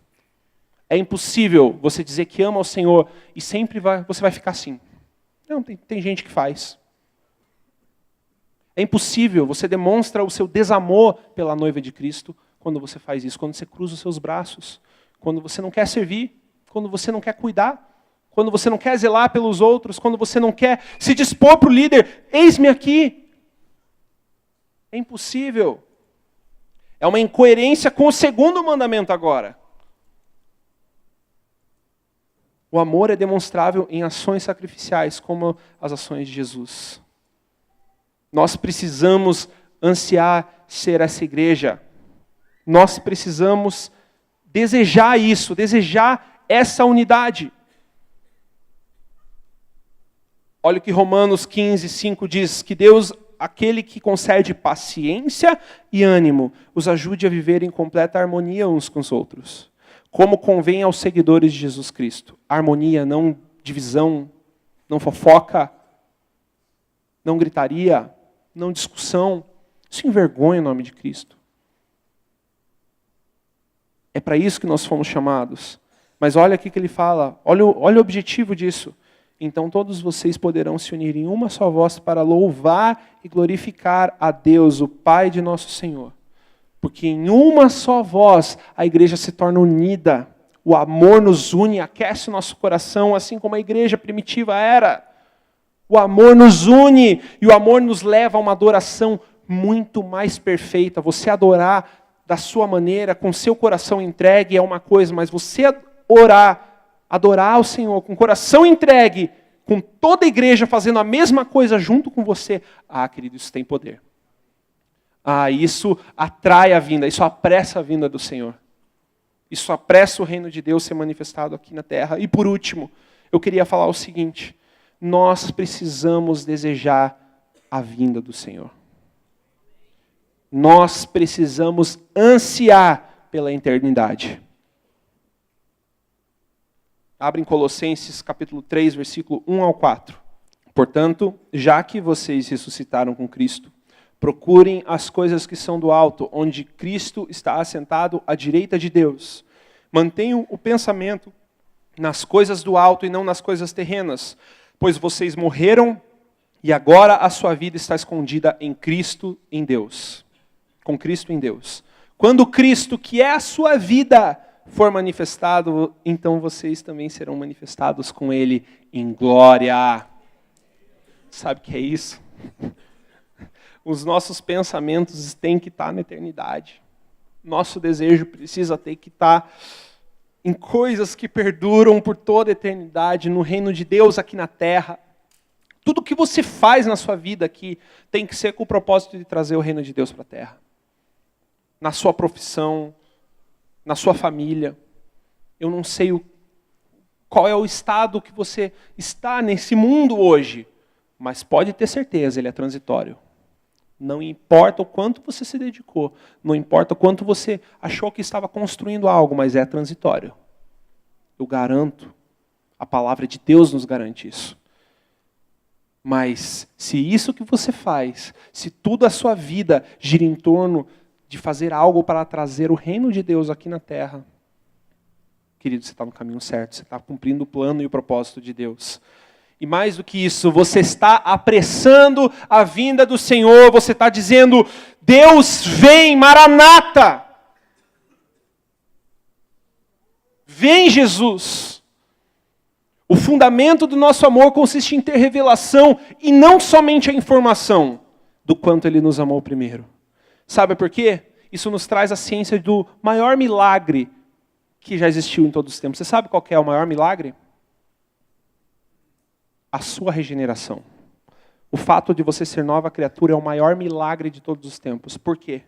É impossível você dizer que ama ao Senhor e sempre você vai ficar assim. Não, tem gente que faz. É impossível, você demonstra o seu desamor pela noiva de Cristo quando você faz isso, quando você cruza os seus braços, quando você não quer servir, quando você não quer cuidar, quando você não quer zelar pelos outros, quando você não quer se dispor para o líder. Eis-me aqui. É impossível. É uma incoerência com o segundo mandamento agora. O amor é demonstrável em ações sacrificiais, como as ações de Jesus. Nós precisamos ansiar ser essa igreja. Nós precisamos desejar isso, desejar essa unidade. Olha o que Romanos 15:5 diz, que Deus, aquele que concede paciência e ânimo, os ajude a viver em completa harmonia uns com os outros, como convém aos seguidores de Jesus Cristo. Harmonia, não divisão, não fofoca, não gritaria, não discussão. Isso envergonha o nome de Cristo. É para isso que nós fomos chamados. Mas olha aqui que ele fala, olha o objetivo disso. Então todos vocês poderão se unir em uma só voz para louvar e glorificar a Deus, o Pai de nosso Senhor. Porque em uma só voz a igreja se torna unida. O amor nos une, aquece o nosso coração, assim como a igreja primitiva era. O amor nos une e o amor nos leva a uma adoração muito mais perfeita. Você adorar da sua maneira, com seu coração entregue é uma coisa, mas você adorar ao Senhor com o coração entregue, com toda a igreja fazendo a mesma coisa junto com você, querido, isso tem poder. Isso atrai a vinda, isso apressa a vinda do Senhor. Isso apressa o reino de Deus ser manifestado aqui na terra. E por último, eu queria falar o seguinte, nós precisamos desejar a vinda do Senhor. Nós precisamos ansiar pela eternidade. Abre em Colossenses capítulo 3, versículo 1 ao 4. Portanto, já que vocês ressuscitaram com Cristo, procurem as coisas que são do alto, onde Cristo está assentado à direita de Deus. Mantenham o pensamento nas coisas do alto e não nas coisas terrenas, pois vocês morreram e agora a sua vida está escondida em Cristo, em Deus. Com Cristo em Deus. Quando Cristo, que é a sua vida, for manifestado, então vocês também serão manifestados com Ele em glória. Sabe o que é isso? Os nossos pensamentos têm que estar na eternidade. Nosso desejo precisa ter que estar em coisas que perduram por toda a eternidade, no reino de Deus aqui na terra. Tudo que você faz na sua vida aqui tem que ser com o propósito de trazer o reino de Deus para a terra. Na sua profissão, na sua família. Eu não sei qual é o estado que você está nesse mundo hoje, mas pode ter certeza, ele é transitório. Não importa o quanto você se dedicou, não importa o quanto você achou que estava construindo algo, mas é transitório. Eu garanto, a palavra de Deus nos garante isso. Mas se isso que você faz, se tudo a sua vida gira em torno de fazer algo para trazer o reino de Deus aqui na terra, querido, você está no caminho certo, você está cumprindo o plano e o propósito de Deus. E mais do que isso, você está apressando a vinda do Senhor, você está dizendo, Deus vem, Maranata! Vem, Jesus! O fundamento do nosso amor consiste em ter revelação e não somente a informação. do quanto Ele nos amou primeiro. Sabe por quê? Isso nos traz a ciência do maior milagre que já existiu em todos os tempos. Você sabe qual que é o maior milagre? A sua regeneração. O fato de você ser nova criatura é o maior milagre de todos os tempos. Por quê?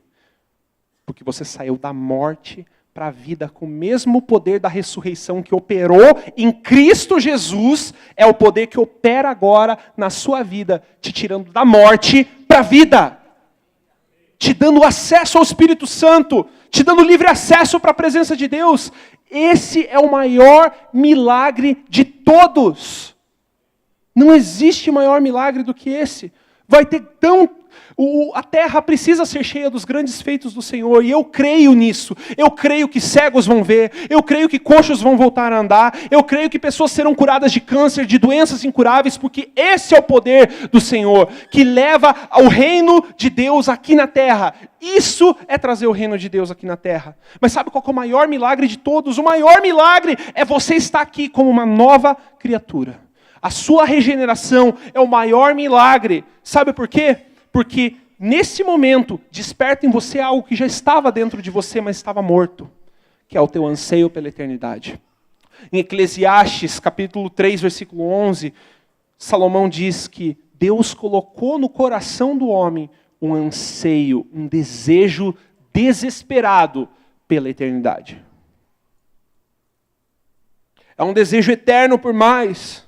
Porque você saiu da morte para a vida com o mesmo poder da ressurreição que operou em Cristo Jesus, é o poder que opera agora na sua vida, te tirando da morte para a vida. Te dando acesso ao Espírito Santo, te dando livre acesso para a presença de Deus. Esse é o maior milagre de todos. Não existe maior milagre do que esse. Vai ter a terra precisa ser cheia dos grandes feitos do Senhor, e eu creio nisso. Eu creio que cegos vão ver, eu creio que coxos vão voltar a andar, eu creio que pessoas serão curadas de câncer, de doenças incuráveis, porque esse é o poder do Senhor, que leva ao reino de Deus aqui na terra. Isso é trazer o reino de Deus aqui na terra. Mas sabe qual é o maior milagre de todos? O maior milagre é você estar aqui como uma nova criatura. A sua regeneração é o maior milagre. Sabe por quê? Porque nesse momento desperta em você algo que já estava dentro de você, mas estava morto, que é o teu anseio pela eternidade. Em Eclesiastes, capítulo 3, versículo 11, Salomão diz que Deus colocou no coração do homem um anseio, um desejo desesperado pela eternidade. É um desejo eterno por mais.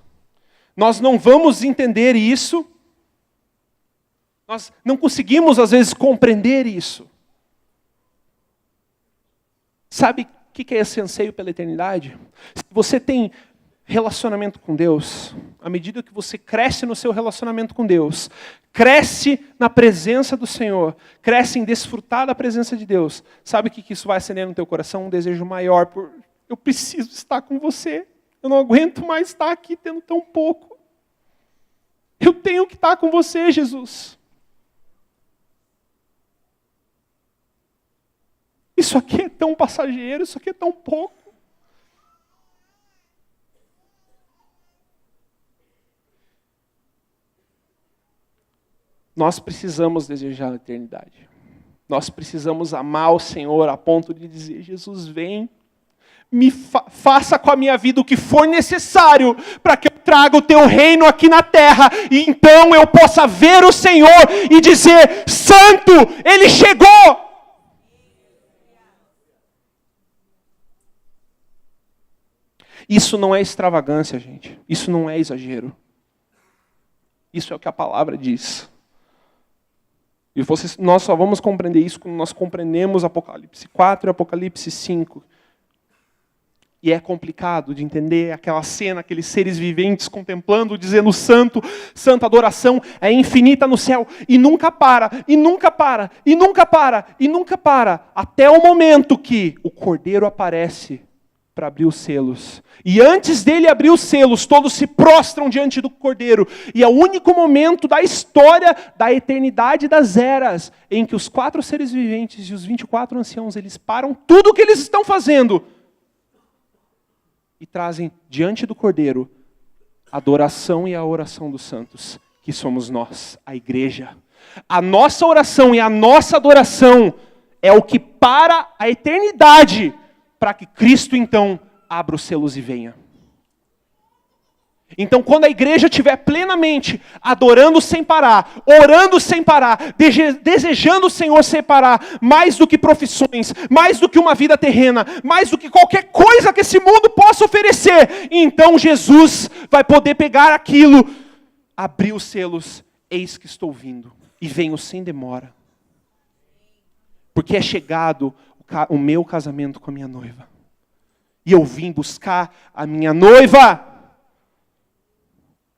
Nós não vamos entender isso. Nós não conseguimos, às vezes, compreender isso. Sabe o que é esse anseio pela eternidade? Se você tem relacionamento com Deus, à medida que você cresce no seu relacionamento com Deus, cresce na presença do Senhor, cresce em desfrutar da presença de Deus, sabe o que isso vai acender no teu coração? Um desejo maior por, eu preciso estar com você, eu não aguento mais estar aqui tendo tão pouco. Eu tenho que estar com você, Jesus. Isso aqui é tão passageiro, isso aqui é tão pouco. Nós precisamos desejar a eternidade. Nós precisamos amar o Senhor a ponto de dizer, Jesus, vem, faça com a minha vida o que for necessário para que eu traga o teu reino aqui na terra e então eu possa ver o Senhor e dizer, Santo, Ele chegou! Isso não é extravagância, gente. Isso não é exagero. Isso é o que a palavra diz. E nós só vamos compreender isso quando nós compreendemos Apocalipse 4 e Apocalipse 5. E é complicado de entender aquela cena, aqueles seres viventes contemplando, dizendo santo, santa adoração é infinita no céu. E nunca para, e nunca para, e nunca para, e nunca para. Até o momento que o Cordeiro aparece para abrir os selos. E antes dele abrir os selos, todos se prostram diante do Cordeiro. E é o único momento da história da eternidade das eras em que os 4 seres viventes e os 24 anciãos, eles param tudo o que eles estão fazendo e trazem diante do Cordeiro a adoração e a oração dos santos, que somos nós, a igreja. A nossa oração e a nossa adoração é o que para a eternidade para que Cristo, então, abra os selos e venha. Então, quando a igreja estiver plenamente adorando sem parar, orando sem parar, desejando o Senhor sem parar, mais do que profissões, mais do que uma vida terrena, mais do que qualquer coisa que esse mundo possa oferecer, então Jesus vai poder pegar aquilo, abrir os selos, eis que estou vindo, e venho sem demora. Porque é chegado o meu casamento com a minha noiva. E eu vim buscar a minha noiva.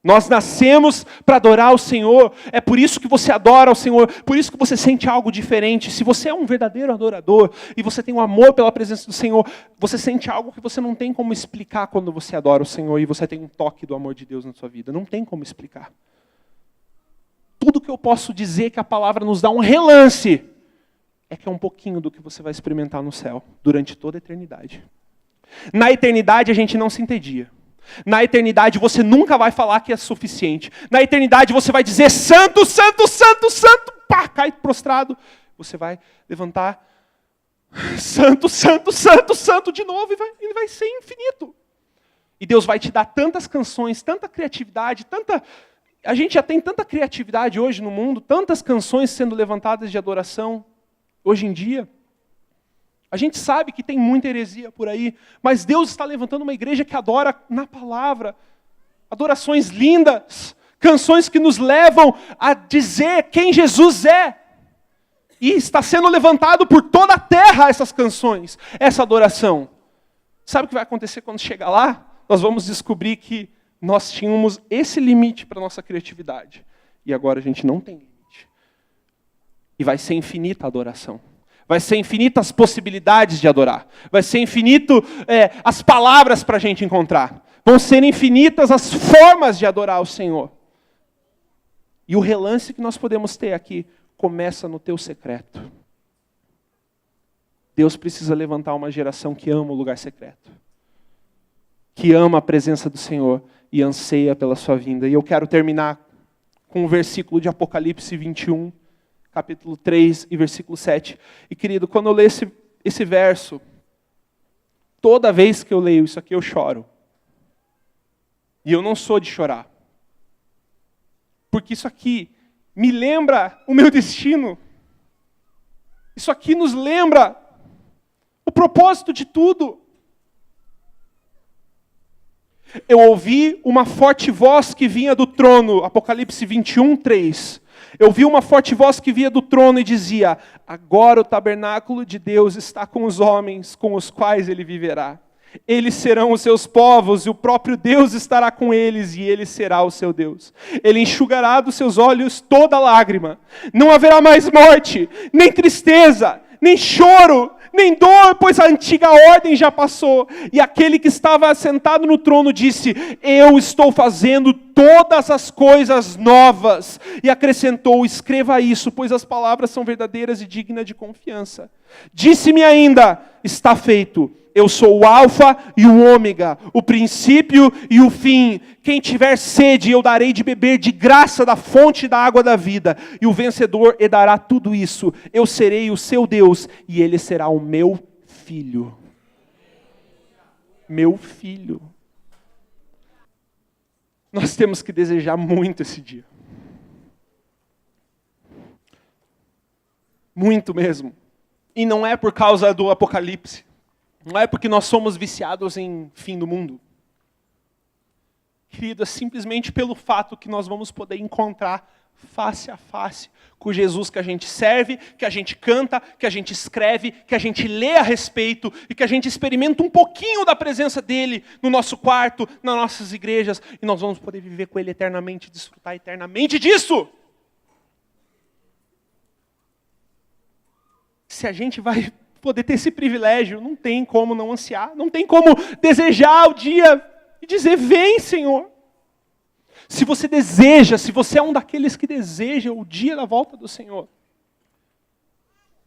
Nós nascemos para adorar o Senhor. É por isso que você adora o Senhor. Por isso que você sente algo diferente. Se você é um verdadeiro adorador e você tem um amor pela presença do Senhor, você sente algo que você não tem como explicar quando você adora o Senhor e você tem um toque do amor de Deus na sua vida. Não tem como explicar. Tudo que eu posso dizer que a palavra nos dá um relance é que é um pouquinho do que você vai experimentar no céu durante toda a eternidade. Na eternidade a gente não se entedia. Na eternidade você nunca vai falar que é suficiente. Na eternidade você vai dizer santo, santo, santo, santo. pá, cai prostrado. Você vai levantar, santo, santo, santo, santo de novo, e ele vai ser infinito. E Deus vai te dar tantas canções, tanta criatividade, a gente já tem tanta criatividade hoje no mundo, tantas canções sendo levantadas de adoração, hoje em dia. A gente sabe que tem muita heresia por aí, mas Deus está levantando uma igreja que adora na palavra, adorações lindas, canções que nos levam a dizer quem Jesus é. E está sendo levantado por toda a terra essas canções, essa adoração. Sabe o que vai acontecer quando chegar lá? Nós vamos descobrir que nós tínhamos esse limite para a nossa criatividade. E agora a gente não tem limite. E vai ser infinita a adoração. Vai ser infinitas possibilidades de adorar. Vai ser infinito as palavras para a gente encontrar. Vão ser infinitas as formas de adorar o Senhor. E o relance que nós podemos ter aqui começa no teu secreto. Deus precisa levantar uma geração que ama o lugar secreto. Que ama a presença do Senhor e anseia pela sua vinda. E eu quero terminar com o versículo de Apocalipse 21, capítulo 3 e versículo 7. E querido, quando eu leio esse verso, toda vez que eu leio isso aqui eu choro. E eu não sou de chorar. Porque isso aqui me lembra o meu destino. Isso aqui nos lembra o propósito de tudo. Eu ouvi uma forte voz que vinha do trono, Apocalipse 21, 3. Eu vi uma forte voz que vinha do trono e dizia: agora o tabernáculo de Deus está com os homens, com os quais ele viverá. Eles serão os seus povos, e o próprio Deus estará com eles, e ele será o seu Deus. Ele enxugará dos seus olhos toda lágrima. Não haverá mais morte, nem tristeza, nem choro, nem dor, pois a antiga ordem já passou. E aquele que estava sentado no trono disse: eu estou fazendo todas as coisas novas. E acrescentou: escreva isso, pois as palavras são verdadeiras e dignas de confiança. Disse-me ainda: está feito. Eu sou o Alfa e o Ômega, o princípio e o fim. Quem tiver sede, eu darei de beber de graça da fonte da água da vida. E o vencedor herdará tudo isso. Eu serei o seu Deus e ele será o meu filho. Meu filho. Nós temos que desejar muito esse dia. Muito mesmo. E não é por causa do Apocalipse. Não é porque nós somos viciados em fim do mundo. Querido, é simplesmente pelo fato que nós vamos poder encontrar face a face com Jesus que a gente serve, que a gente canta, que a gente escreve, que a gente lê a respeito e que a gente experimenta um pouquinho da presença dele no nosso quarto, nas nossas igrejas, e nós vamos poder viver com ele eternamente, desfrutar eternamente disso. Se a gente vai poder ter esse privilégio, não tem como não ansiar, não tem como desejar o dia e dizer: vem, Senhor. Se você deseja, se você é um daqueles que deseja o dia da volta do Senhor,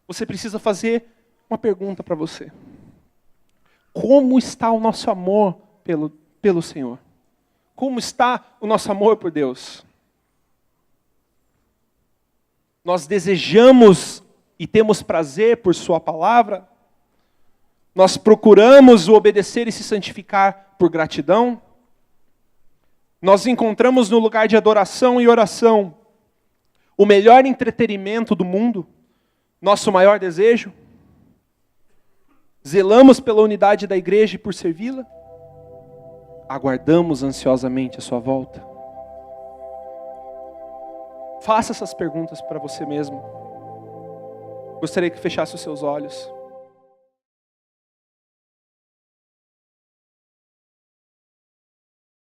você precisa fazer uma pergunta para você. Como está o nosso amor pelo Senhor? Como está o nosso amor por Deus? Nós desejamos e temos prazer por sua palavra? Nós procuramos o obedecer e se santificar por gratidão? Nós encontramos no lugar de adoração e oração o melhor entretenimento do mundo? Nosso maior desejo? Zelamos pela unidade da igreja e por servi-la? Aguardamos ansiosamente a sua volta? Faça essas perguntas para você mesmo. Gostaria que fechasse os seus olhos.